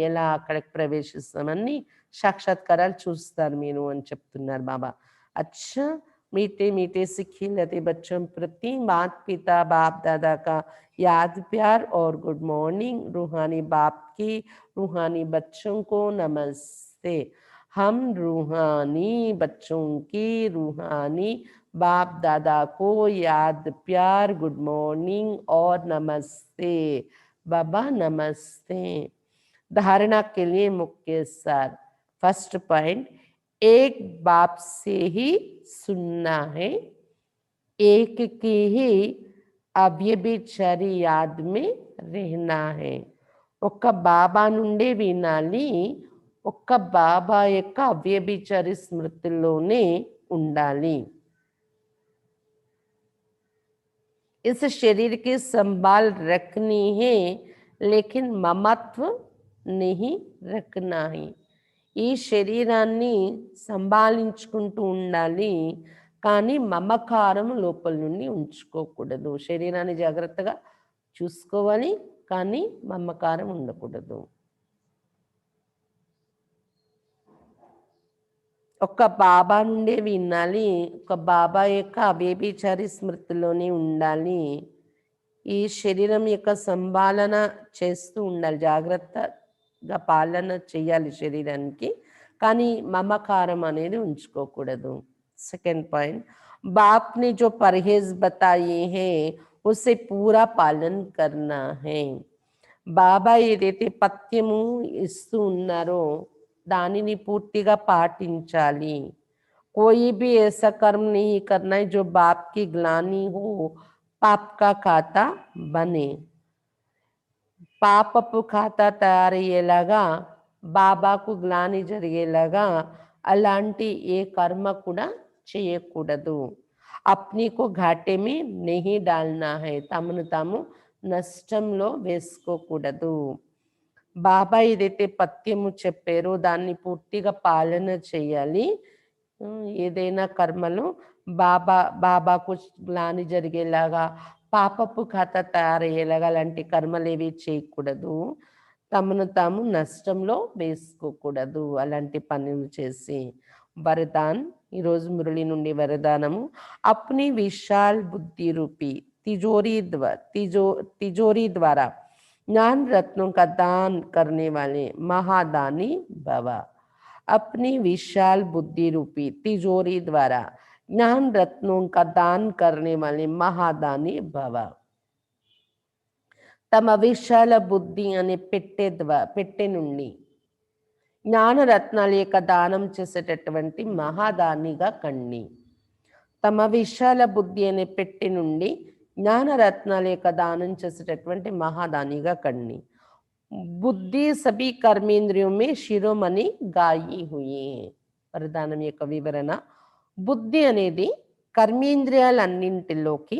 ఎలా అక్కడికి ప్రవేశిస్తాం, అన్నీ సాక్షాత్కారాలు చూస్తారు మీరు అని చెప్తున్నారు బాబా. अच्छा मीठे मीठे से खिलते बच्चों प्रति माता पिता बाप दादा का याद प्यार और गुड मॉर्निंग. रूहानी बाप की रूहानी बच्चों को नमस्ते. हम रूहानी बच्चों की रूहानी बाप दादा को याद प्यार गुड मॉर्निंग और नमस्ते. बाबा नमस्ते. धारणा के लिए मुख्य सार. फर्स्ट पॉइंट, एक बाप से ही सुनना है, एक की ही అవ్యభిచారి యాద్ మే రెహనా హై. ఒక్క బాబా నుండే వినాలి, ఒక్క బాబా యొక్క అవ్యభిచారి స్మృతిలోనే ఉండాలి. इस शरीर की संभाल रखनी है, लेकिन ममत्व नहीं रखना है. ఈ శరీరాన్ని సంభాళించుకుంటూ ఉండాలి, కానీ మమకారం లోపల నుండి ఉంచుకోకూడదు. శరీరాన్ని జాగ్రత్తగా చూసుకోవాలి, కానీ మమకారం ఉండకూడదు. ఒక్క బాబా నుండే వినాలి, ఒక బాబా యొక్క అవ్యభిచారి స్మృతిలోనే ఉండాలి. ఈ శరీరం యొక్క సంభాలన చేస్తూ ఉండాలి, జాగ్రత్తగా పాలన చేయాలి శరీరానికి, కానీ మమకారం అనేది ఉంచుకోకూడదు. సెకండ్ పాయింట్, बाप ने जो परहेज बताए हैं उसे पूरा पालन करना है. బాబా ఏదైతే పథ్యము ఇస్తూ ఉన్నారో దానిని పూర్తిగా పాటించాలి. कोई भी ऐसा कर्म नहीं करना है जो बाप की ग्लानि हो, पाप का खाता बने. పాపపు ఖాతా తయారయ్యేలాగా, బాబాకు గ్లాని జరిగేలాగా అలాంటి ఏ కర్మ కూడా చేయకూడదు. అప్నీకు ఘాటే మే నెహి డాల్నా హై. తమను తాము నష్టంలో వేసుకోకూడదు. బాబా ఏదైతే పథ్యము చెప్పారో దాన్ని పూర్తిగా పాలన చేయాలి. ఏదైనా కర్మలు బాబాకు గ్లాని జరిగేలాగా, పాపపు ఖాతా తయారయ్యేలాగా అలాంటి కర్మలేవి చేయకూడదు. తమను తాము నష్టంలో వేసుకోకూడదు అలాంటి పనులు చేసి. వరదాన్, ఈరోజు మురళి నుండి వరదానము. అప్ని విశాల్ బుద్ధి రూపీ तिजोरी द्वारा ज्ञान रत्नों का दान करने वाले महादानी भव. अपनी विशाल बुद्धि रूपी तिजोरी द्वारा ज्ञान रत्नों का दान करने वाले महादानी भव. తమ విశాల బుద్ధి అనే పెట్టె నుండి జ్ఞానరత్నాల యొక్క దానం చేసేటటువంటి మహాదానిగా కండి. తమ విశాల బుద్ధి అనే పెట్టె నుండి జ్ఞానరత్నాల యొక్క దానం చేసేటటువంటి మహాదానిగా కండి. బుద్ధి సభీ కర్మేంద్రియం మే శిరోమణి గాయి హుయి. వరదానం యొక్క వివరణ. బుద్ధి అనేది కర్మేంద్రియాలన్నింటిలోకి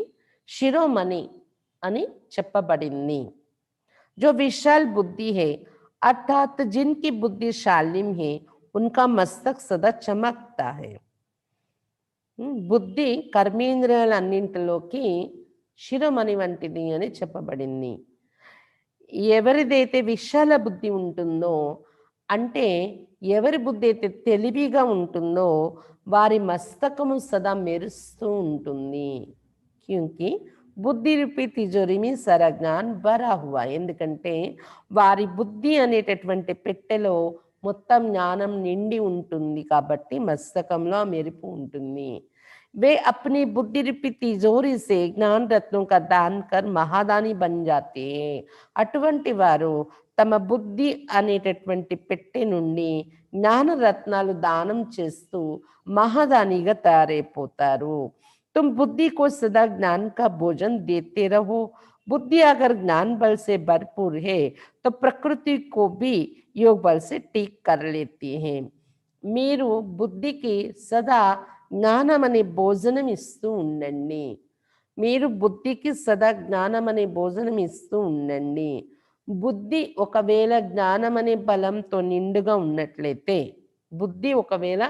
శిరోమణి అని చెప్పబడింది. जो विशाल बुद्धि है अर्थात जिनकी बुद्धि शालिम है उनका मस्तक सदा चमकता है. బుద్ధి కర్మేంద్రియాలన్నింటిలోకి శిరోమణి వంటిది అని చెప్పబడింది. ఎవరిదైతే విశాల బుద్ధి ఉంటుందో, అంటే ఎవరి బుద్ధి అయితే తెలివిగా ఉంటుందో వారి మస్తకము సదా మెరుస్తూ ఉంటుంది. క్యూంకి బుద్ధి రూపీ తిజోరి మీ సరజ్ఞాన్ భరా హువా. ఎందుకంటే వారి బుద్ధి అనేటటువంటి పెట్టెలో మొత్తం జ్ఞానం నిండి ఉంటుంది కాబట్టి మస్తకంలో ఆ మెరుపు ఉంటుంది. वे अपनी बुद्धि रूपी तिजोरी से జ్ఞాన రత్నం కా దాన్ కర్ మహాదాని బన్ జాతే हैं. అటువంటి వారు తమ బుద్ధి అనేటటువంటి పెట్టె నుండి జ్ఞాన రత్నాలు దానం చేస్తూ మహాదానిగా తయారైపోతారు. तुम बुद्धि को सदा ज्ञान का भोजन देते रहो. बुद्धि अगर ज्ञान बल से भरपूर है तो प्रकृति को भी योग बल से ठीक कर लेती है. మీరు బుద్ధికి సదా జ్ఞానం అనే భోజనం ఇస్తూ ఉండండి. మీరు బుద్ధికి సదా జ్ఞానం అనే భోజనం ఇస్తూ ఉండండి. బుద్ధి ఒకవేళ జ్ఞానం అనే బలంతో నిండుగా ఉన్నట్లయితే, బుద్ధి ఒకవేళ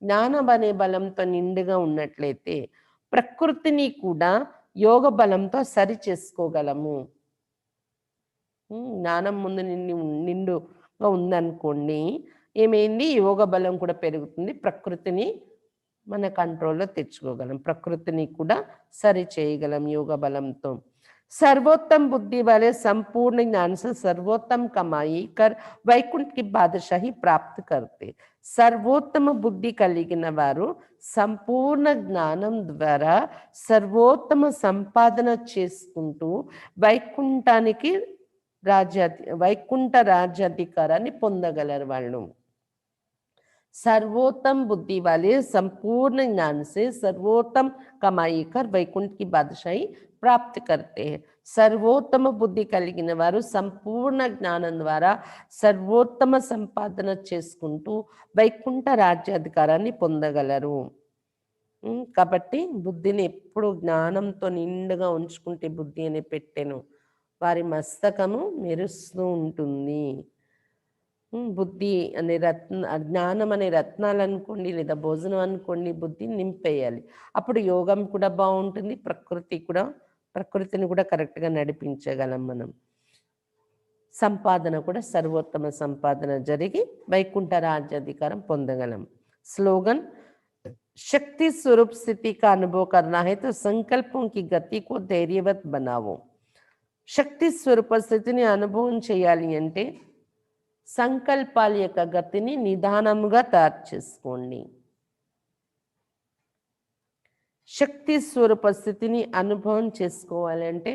జ్ఞానం అనే బలంతో నిండుగా ఉన్నట్లయితే ప్రకృతిని కూడా యోగ బలంతో సరి చేసుకోగలము. జ్ఞానం ముందు నిండుగా ఉందనుకోండి, ఏమైంది, యోగ బలం కూడా పెరుగుతుంది, ప్రకృతిని మన కంట్రోల్లో తెచ్చుకోగలం, ప్రకృతిని కూడా సరి చేయగలం యోగ బలంతో. सर्वोत्तम बुद्धि वाले संपूर्ण ज्ञान से सर्वोत्तम कमाई कर వైకుంఠ కి బాదషాహి ప్రాప్తి करते. సర్వోత్తమ బుద్ధి కలిగిన వారు సంపూర్ణ జ్ఞానం ద్వారా సర్వోత్తమ సంపాదన చేసుకుంటూ వైకుంఠానికి వైకుంఠ రాజ్యాధికారాన్ని పొందగలరు వాళ్ళు. सर्वोत्तम बुद्धि वाले संपूर्ण ज्ञान से सर्वोत्तम कमाई कर वैकुंठ की बादशाही प्राप्त करते हैं. సర్వోత్తమ బుద్ధి కలిగిన వారు సంపూర్ణ జ్ఞానం ద్వారా సర్వోత్తమ సంపాదన చేసుకుంటూ వైకుంఠ రాజ్యాధికారాన్ని పొందగలరు. కాబట్టి బుద్ధిని ఎప్పుడు జ్ఞానంతో నిండుగా ఉంచుకుంటే బుద్ధి అని పెట్టెను వారి మస్తకము మెరుస్తూ ఉంటుంది. బుద్ధి అనే జ్ఞానం అనే రత్నాలు అనుకోండి, లేదా భోజనం అనుకోండి, బుద్ధిని నింపేయాలి. అప్పుడు యోగం కూడా బాగుంటుంది, ప్రకృతిని కూడా కరెక్ట్గా నడిపించగలం మనం. సంపాదన కూడా సర్వోత్తమ సంపాదన జరిగి వైకుంఠ రాజ్యాధికారం పొందగలం. స్లోగన్, शक्ति स्वरूप स्थिति का अनुभव करना है तो संकल्पों की गति को धैर्यवत बनाओ. శక్తి స్వరూప స్థితిని అనుభవం చేయాలి అంటే సంకల్పాల యొక్క గతిని నిదానముగా తయారు చేసుకోండి. శక్తి స్వరూప స్థితిని అనుభవం చేసుకోవాలంటే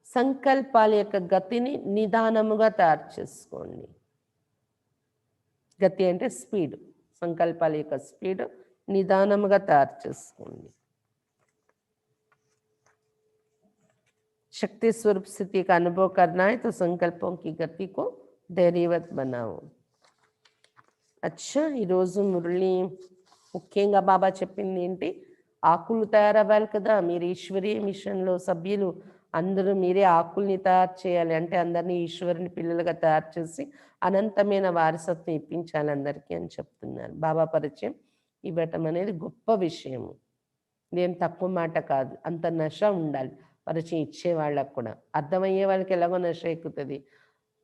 సంకల్పాల యొక్క గతిని నిదానముగా తయారు చేసుకోండి. గతి అంటే స్పీడ్, సంకల్పాల యొక్క స్పీడ్ నిదానముగా తయారు చేసుకోండి. शक्ति स्वरूप स्थिति का अनुभव करना है तो संकल्पों की गति को धैर्यवत बनाओ. అచ్చా, ఈరోజు మురళి ముఖ్యంగా బాబా చెప్పింది ఏంటి, ఆకులు తయారవ్వాలి కదా, మీరు ఈశ్వరీయ మిషన్లో సభ్యులు అందరూ మీరే ఆకుల్ని తయారు చేయాలి అంటే అందరినీ ఈశ్వరుని పిల్లలుగా తయారు చేసి అనంతమైన వారసత్వం ఇప్పించాలి అందరికీ అని చెప్తున్నారు. బాబా పరిచయం ఇవ్వటం అనేది గొప్ప విషయము, ఇదేం తక్కువ మాట కాదు. అంత నష ఉండాలి పరిచయం ఇచ్చే వాళ్ళకు కూడా. అర్థమయ్యే వాళ్ళకి ఎలాగో నష ఎక్కుతుంది,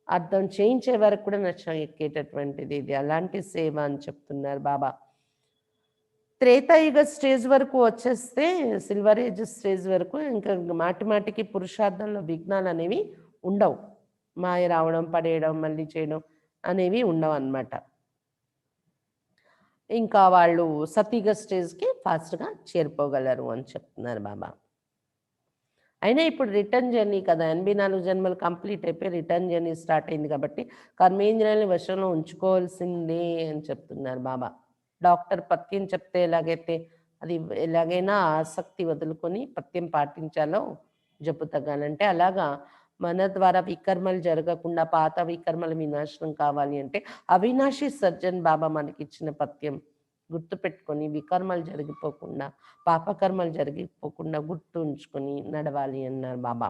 అర్థం చేయించే వరకు కూడా నష ఎక్కేటటువంటిది ఇది. అలాంటి సేవ అని చెప్తున్నారు బాబా. త్రేతాయుగ స్టేజ్ వరకు వచ్చేస్తే, సిల్వర్ ఏజ్ స్టేజ్ వరకు ఇంకా మాటిమాటికి పురుషార్థంలో విఘ్నాలు అనేవి ఉండవు. మాయ రావడం, పడేయడం, మళ్ళీ చేయడం అనేవి ఉండవు అన్నమాట. ఇంకా వాళ్ళు సతీగ స్టేజ్కి ఫాస్ట్గా చేరిపోగలరు అని చెప్తున్నారు బాబా. అయినా ఇప్పుడు రిటర్న్ జర్నీ కదా, 84 జన్మలు కంప్లీట్ అయిపోయి రిటర్న్ జర్నీ స్టార్ట్ అయింది కాబట్టి కర్మేంద్రియాలని వశంలో ఉంచుకోవాల్సిందే అని చెప్తున్నారు బాబా. డాక్టర్ పథ్యం చెప్తే ఎలాగైతే అది ఎలాగైనా ఆసక్తి వదులుకొని పథ్యం పాటించాలో జబ్బు తగ్గాలంటే, అలాగా మన ద్వారా వికర్మలు జరగకుండా పాత వికర్మల వినాశనం కావాలి అంటే అవినాశి సర్జన్ బాబా మనకి ఇచ్చిన పథ్యం గుర్తుపెట్టుకొని వికర్మలు జరిగిపోకుండా, పాపకర్మలు జరిగిపోకుండా గుర్తు ఉంచుకొని నడవాలి అన్నారు బాబా.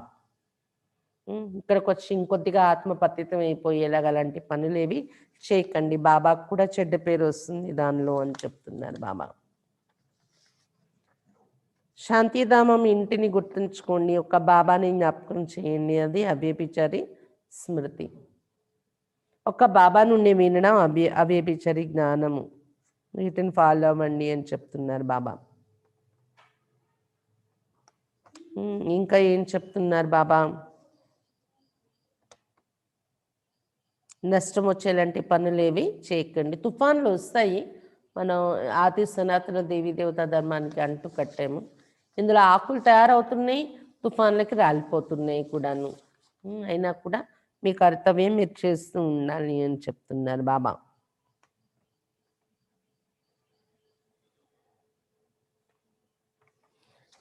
ఇక్కడికి వచ్చి ఇంకొద్దిగా ఆత్మపతితం అయిపోయేలాగా అలాంటి పనులేవి చేయకండి, బాబాకు కూడా చెడ్డ పేరు వస్తుంది దానిలో అని చెప్తున్నారు బాబా. శాంతిధామం ఇంటిని గుర్తుంచుకోండి, ఒక బాబాని జ్ఞాపకం చేయండి, అది అవ్యభిచారి స్మృతి. ఒక బాబా నుండి వినడం అవ్యభిచారి జ్ఞానము, వీటిని ఫాలో అవ్వండి అని చెప్తున్నారు బాబా. ఇంకా ఏం చెప్తున్నారు బాబా, నష్టం వచ్చేలాంటి పనులేవి చేయకండి. తుఫాన్లు వస్తాయి. మనం ఆది సనాతన దేవీ దేవతా ధర్మానికి అంటూ కట్టాము. ఇందులో ఆకులు తయారవుతున్నాయి, తుఫాన్లకి రాలిపోతున్నాయి కూడాను. అయినా కూడా మీ కర్తవ్యం మీరు చేస్తూ ఉండాలి అని చెప్తున్నారు బాబా.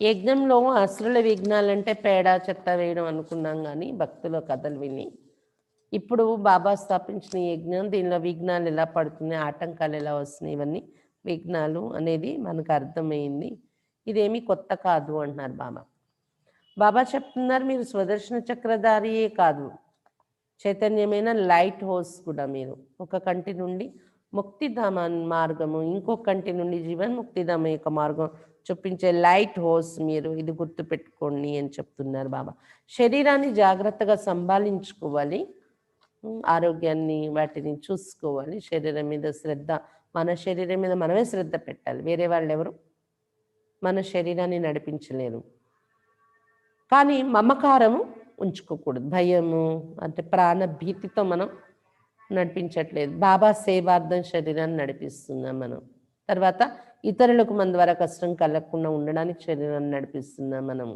యజ్ఞంలో అసురుల విఘ్నాలంటే పేడ చెత్త వేయడం అనుకున్నాం, కానీ భక్తుల కథలు విని ఇప్పుడు బాబా స్థాపించిన యజ్ఞం, దీనిలో విఘ్నాలు ఎలా పడుతున్నాయి, ఆటంకాలు ఎలా వస్తున్నాయి, ఇవన్నీ విఘ్నాలు అనేది మనకు అర్థమైంది. ఇదేమీ కొత్త కాదు అంటున్నారు బాబా. బాబా చెప్తున్నారు, మీరు స్వదర్శన చక్రధారియే కాదు, చైతన్యమైన లైట్ హౌస్ కూడా. మీరు ఒక కంటి నుండి ముక్తిధామ మార్గము, ఇంకో కంటి నుండి జీవన్ముక్తిధామ యొక్క మార్గం చూపించే లైట్ హౌస్ మీరు. ఇది గుర్తుపెట్టుకోండి అని చెప్తున్నారు బాబా. శరీరాన్ని జాగ్రత్తగా సంభాళించుకోవాలి, ఆరోగ్యాన్ని వాటిని చూసుకోవాలి. శరీరం మీద శ్రద్ధ, మన శరీరం మీద మనమే శ్రద్ధ పెట్టాలి. వేరే వాళ్ళు ఎవరు మన శరీరాన్ని నడిపించలేరు. కానీ మమకారము ఉంచుకోకూడదు. భయము అంటే ప్రాణ భీతితో మనం నడిపించట్లేదు. బాబా సేవార్థం శరీరాన్ని నడిపిస్తున్నాం మనం. తర్వాత ఇతరులకు మన ద్వారా కష్టం కలగకుండా ఉండడానికి శరీరాన్ని నడిపిస్తున్నాం మనము.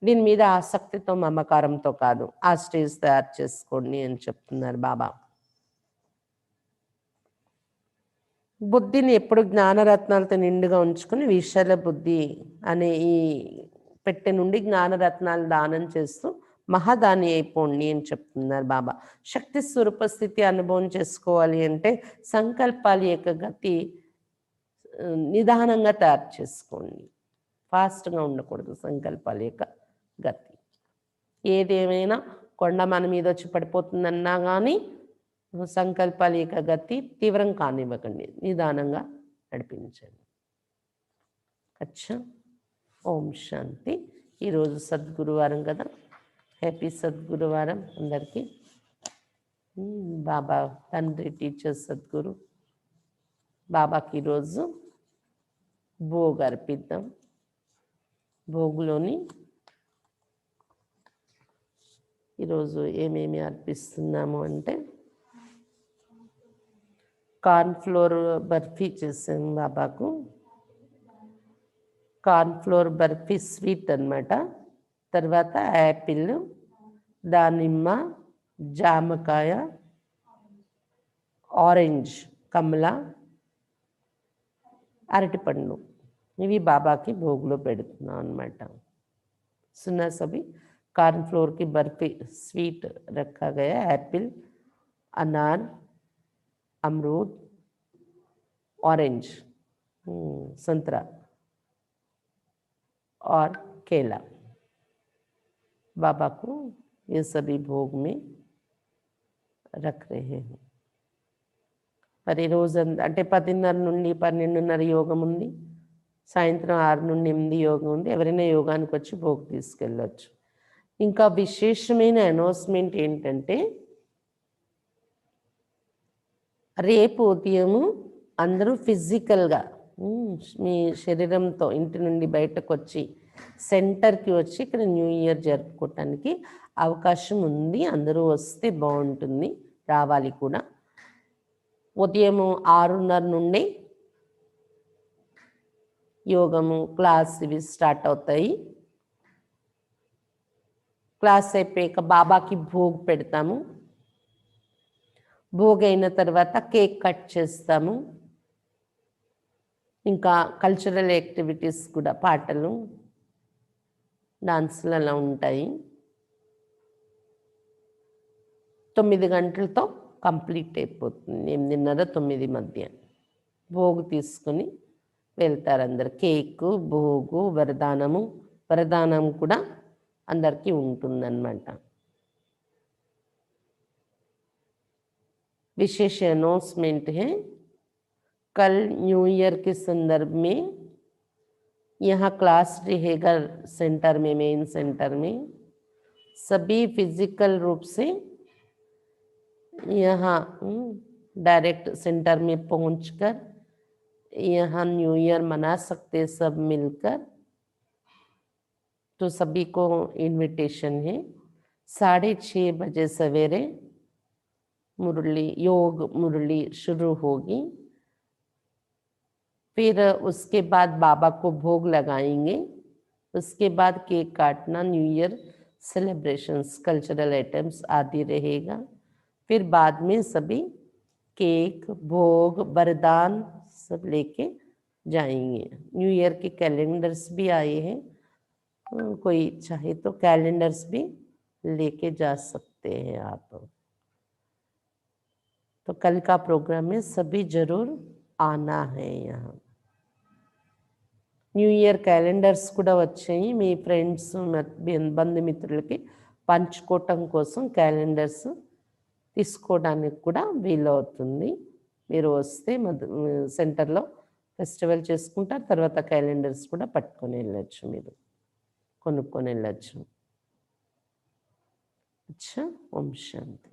దీని మీద ఆసక్తితో మమకారంతో కాదు. ఆ స్టేజ్ తయారు చేసుకోండి అని చెప్తున్నారు బాబా. బుద్ధిని ఎప్పుడు జ్ఞానరత్నాలతో నిండుగా ఉంచుకుని విశాల బుద్ధి అనే ఈ పెట్టె నుండి జ్ఞానరత్నాలు దానం చేస్తూ మహాదాని అయిపోండి అని చెప్తున్నారు బాబా. శక్తి స్వరూప స్థితి అనుభవం చేసుకోవాలి అంటే సంకల్పాల యొక్క గతి నిదానంగా తయారు చేసుకోండి. ఫాస్ట్గా ఉండకూడదు సంకల్పాల యొక్క గతి. ఏదేమైనా కొండ మన మీద వచ్చి పడిపోతుందన్నా కానీ సంకల్పాల యొక్క గతి తీవ్రం కానివ్వకండి, నిదానంగా నడిపించండి. అచ్చా, ఓం శాంతి. ఈరోజు సద్గురువారం కదా, హ్యాపీ సద్గురువారం అందరికీ. బాబా తండ్రి టీచర్ సద్గురు బాబాకి ఈరోజు భోగ్ అర్పిద్దాం. భోగులోని ఈరోజు ఏమేమి అర్పిస్తున్నాము అంటే కార్న్ఫ్లోర్ బర్ఫీ చేసాం బాబాకు. కార్న్ఫ్లోర్ బర్ఫీ స్వీట్ అన్నమాట. తర్వాత యాపిల్, దానిమ్మ, జామకాయ, ఆరెంజ్, కమల, అరటిపండు, ఇవి బాబాకి భోగులో పెడుతున్నాం అన్నమాట. सुना सभी, कॉर्नफ्लोर की बर्फी स्वीट रखा गया, एप्पल, अनार, अमरूद, ऑरेंज, संतरा और केला. बाबा को ये सभी भोग में रख रहे हैं. మరి రోజు అంటే 10:30 నుండి 12:30 యోగం ఉంది, సాయంత్రం 6 నుండి 8 యోగం ఉంది. ఎవరైనా యోగానికి వచ్చి భోగ్ తీసుకెళ్ళవచ్చు. ఇంకా విశేషమైన అనౌన్స్మెంట్ ఏంటంటే రేపు ఉదయము అందరూ ఫిజికల్గా మీ శరీరంతో ఇంటి నుండి బయటకు వచ్చి సెంటర్కి వచ్చి ఇక్కడ న్యూ ఇయర్ జరుపుకోవటానికి అవకాశం ఉంది. అందరూ వస్తే బాగుంటుంది, రావాలి కూడా. ఉదయము 6:30 నుండి యోగము క్లాస్ ఇవి స్టార్ట్ అవుతాయి. క్లాస్ అయిపోయాక బాబాకి భోగ్ పెడతాము. భోగ్ అయిన తర్వాత కేక్ కట్ చేస్తాము. ఇంకా కల్చరల్ యాక్టివిటీస్ కూడా, పాటలు, డాన్సులు అలా ఉంటాయి. 9 గంటలతో కంప్లీట్ అయిపోతుంది. 8:30, 9 మధ్య భోగు తీసుకుని వెళ్తారు అందరు. కేకు, భోగు, వరదానము, వరదానం కూడా అందరికీ ఉంటుందన్నమాట. विशेष अनाउंसमेंट है, कल न्यू ईयर के संदर्भ में यहाँ क्लास रहेगा सेंटर में, मेन सेंटर में। सभी फिजिकल रूप से यहाँ डायरेक्ट सेंटर में पहुंचकर यहाँ न्यू ईयर मना सकते सब मिलकर। तो सभी को इनविटेशन है 6:30 बजे सवेरे मुरली, योग मुरली शुरू होगी। फिर उसके बाद बाबा को भोग लगाएंगे। उसके बाद केक काटना, new year celebrations, cultural items आदि रहेगा। फिर बाद में सभी केक, भोग, वरदान सब लेके जाएंगे। न्यू ईयर के कैलेंडर्स भी आए हैं, कोई चाहे तो कैलेंडर्स भी लेके जा सकते हैं आप। तो कल का प्रोग्राम में सभी जरूर आना है यहाँ। న్యూ ఇయర్ క్యాలెండర్స్ కూడా వచ్చాయి. మీ ఫ్రెండ్స్ బంధుమిత్రులకి పంచుకోవటం కోసం క్యాలెండర్స్ తీసుకోవడానికి కూడా వీలవుతుంది. మీరు వస్తే సెంటర్లో ఫెస్టివల్ చేసుకుంటారు, తర్వాత క్యాలెండర్స్ కూడా పట్టుకొని వెళ్ళచ్చు, మీరు కొనుక్కొని వెళ్ళచ్చు. అచ్చా, ఓం శాంతి.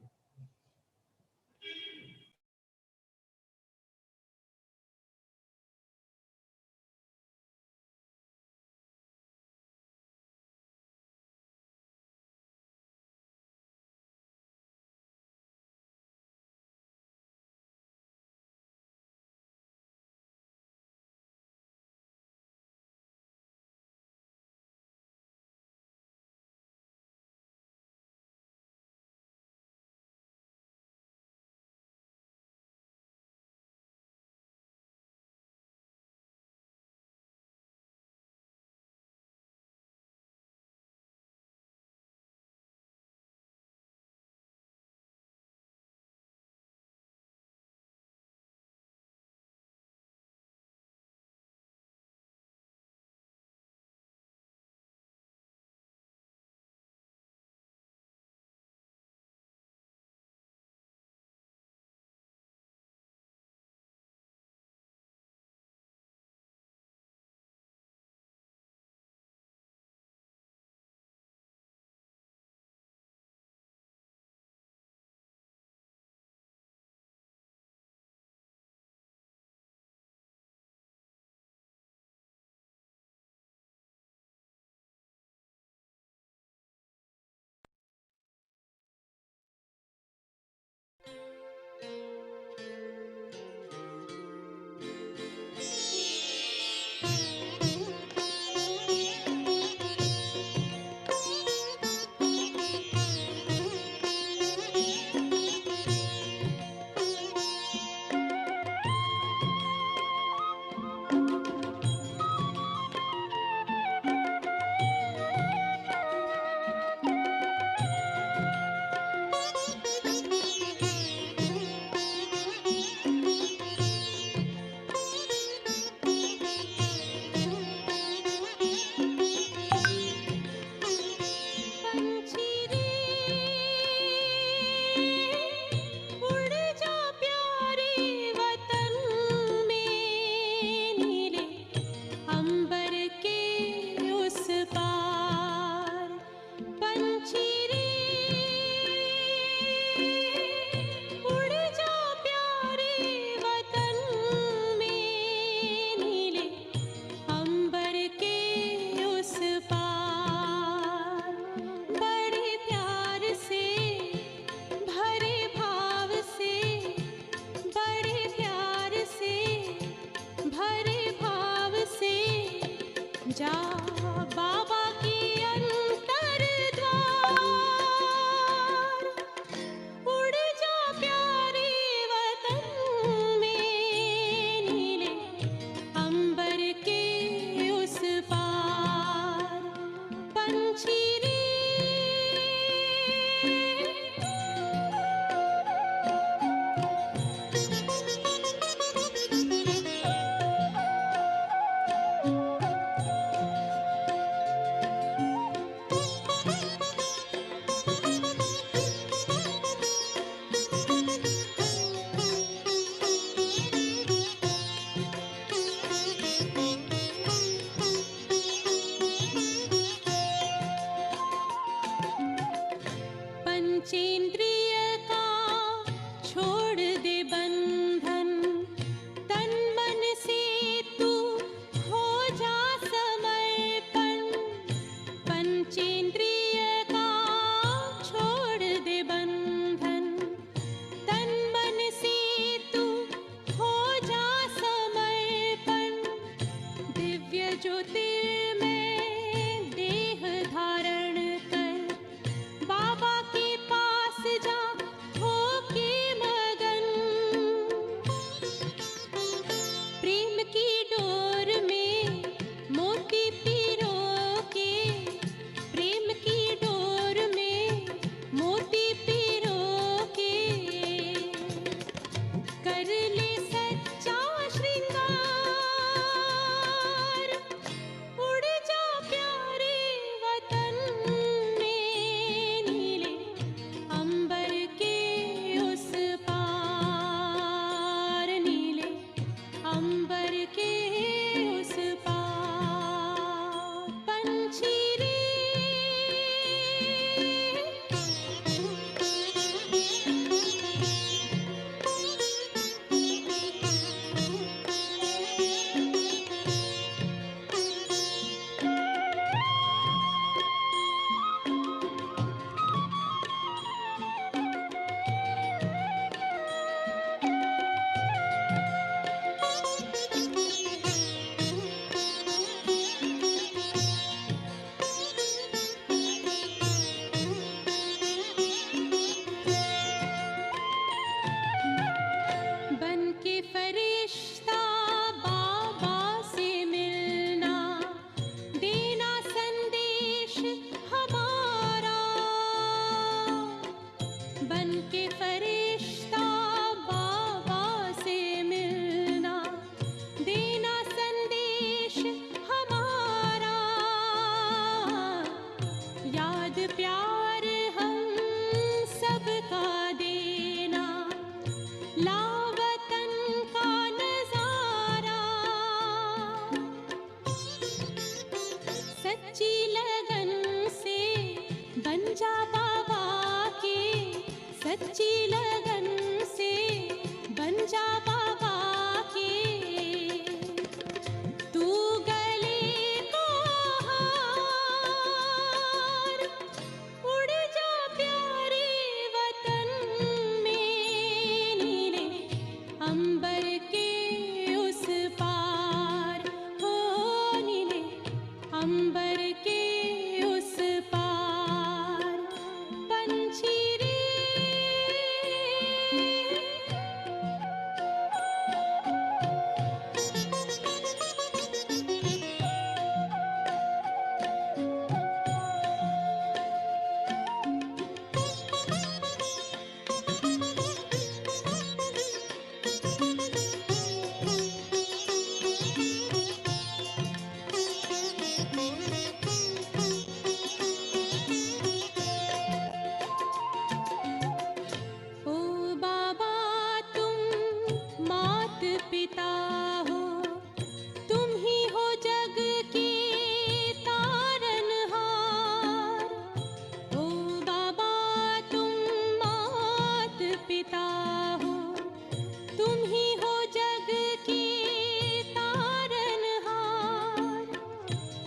फरिश्ता बाबा से मिलना, देना संदेश हमारा। बन के फरिश्ता बाबा से मिलना, देना संदेश हमारा। याद प्यार हम सबका देना, लावतन का नजारा। सच्ची लगन से बन जा बाबा के, सच्ची लगन से बन जा बाबा के। तू गले को हार, उड़ जा प्यारे वतन में, नीले अंबर के उस पार हो, नीले अंबर के उस पार। पंछी रे ओ बाबा तुम मात पिता हो, तुम ही हो जग के तारनहार। ओ बाबा तुम मात पिता हो, तुम ही हो जग के तारनहार।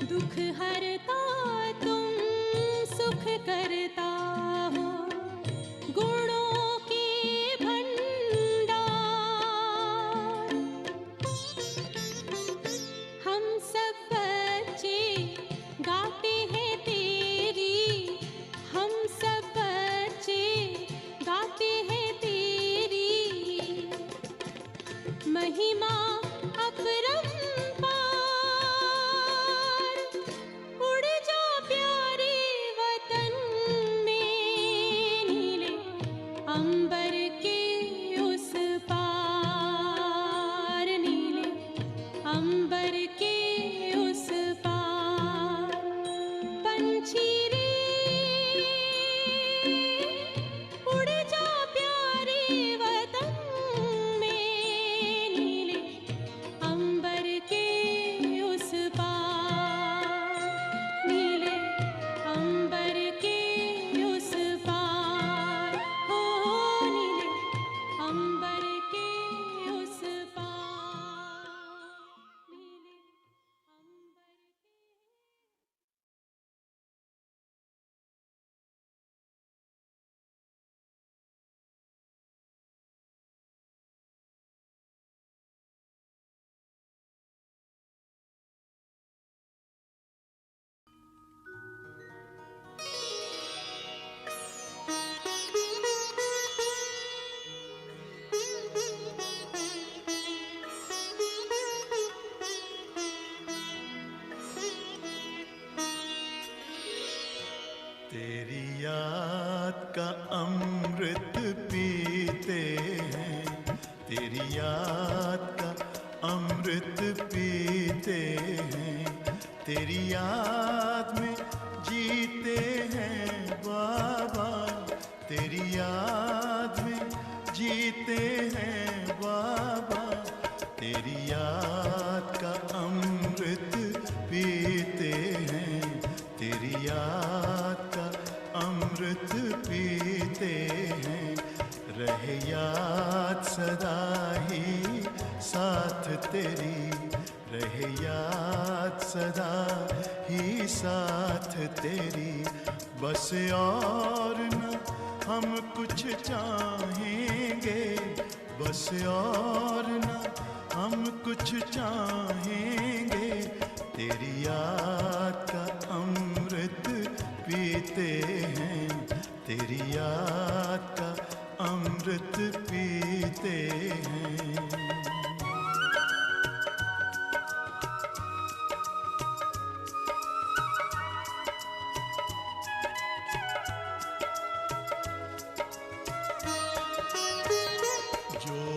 दुख हरता तुम सुख करता हो, गुणों के भंडार। हम सब बच्चे गाते हैं तेरी, हम सब बच्चे गाते हैं तेरी महिमा अपरंपार। उड़ जा प्यारे वतन में, नीले अंबर के उस पार, नीले अंबर के उस पार। पंछी रे उड़ जा प्यारे वतन में, नीले अंबर के उस पार, नीले अंबर के उस पार हो, नीले अंबर के उस पार, नीले अंबर के। तेरी याद का अमृत पीते हैं, तेरी याद का अमृत पीते हैं। तेरी याद में जीते हैं बाबा, तेरी याद में जीते हैं बाबा। तेरी याद का अमृत पीते हैं, तेरी याद का अमृत पीते हैं। रहे याद सदा ही साथ तेरी, रहे याद सदा ही साथ तेरी। बस और न हम कुछ चाहेंगे, बस और न हम कुछ चाहेंगे। तेरी याद का अमृत पीते हैं, तेरी याद का अमृत पीते हैं।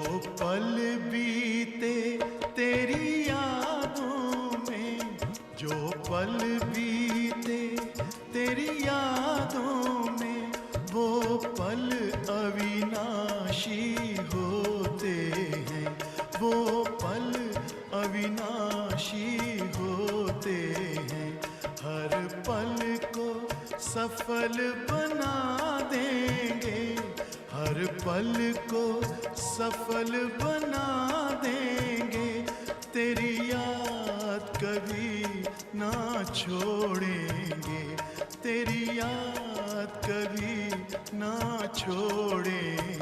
पल बीते तेरी यादों में, जो पल बीते तेरी यादों में, वो पल अविनाशी होते हैं, वो पल अविनाशी होते हैं। हर पल को सफल बना देंगे, हर पल को सफल बना देंगे, तेरी याद कभी ना छोड़ेंगे, तेरी याद कभी ना छोड़ेंगे।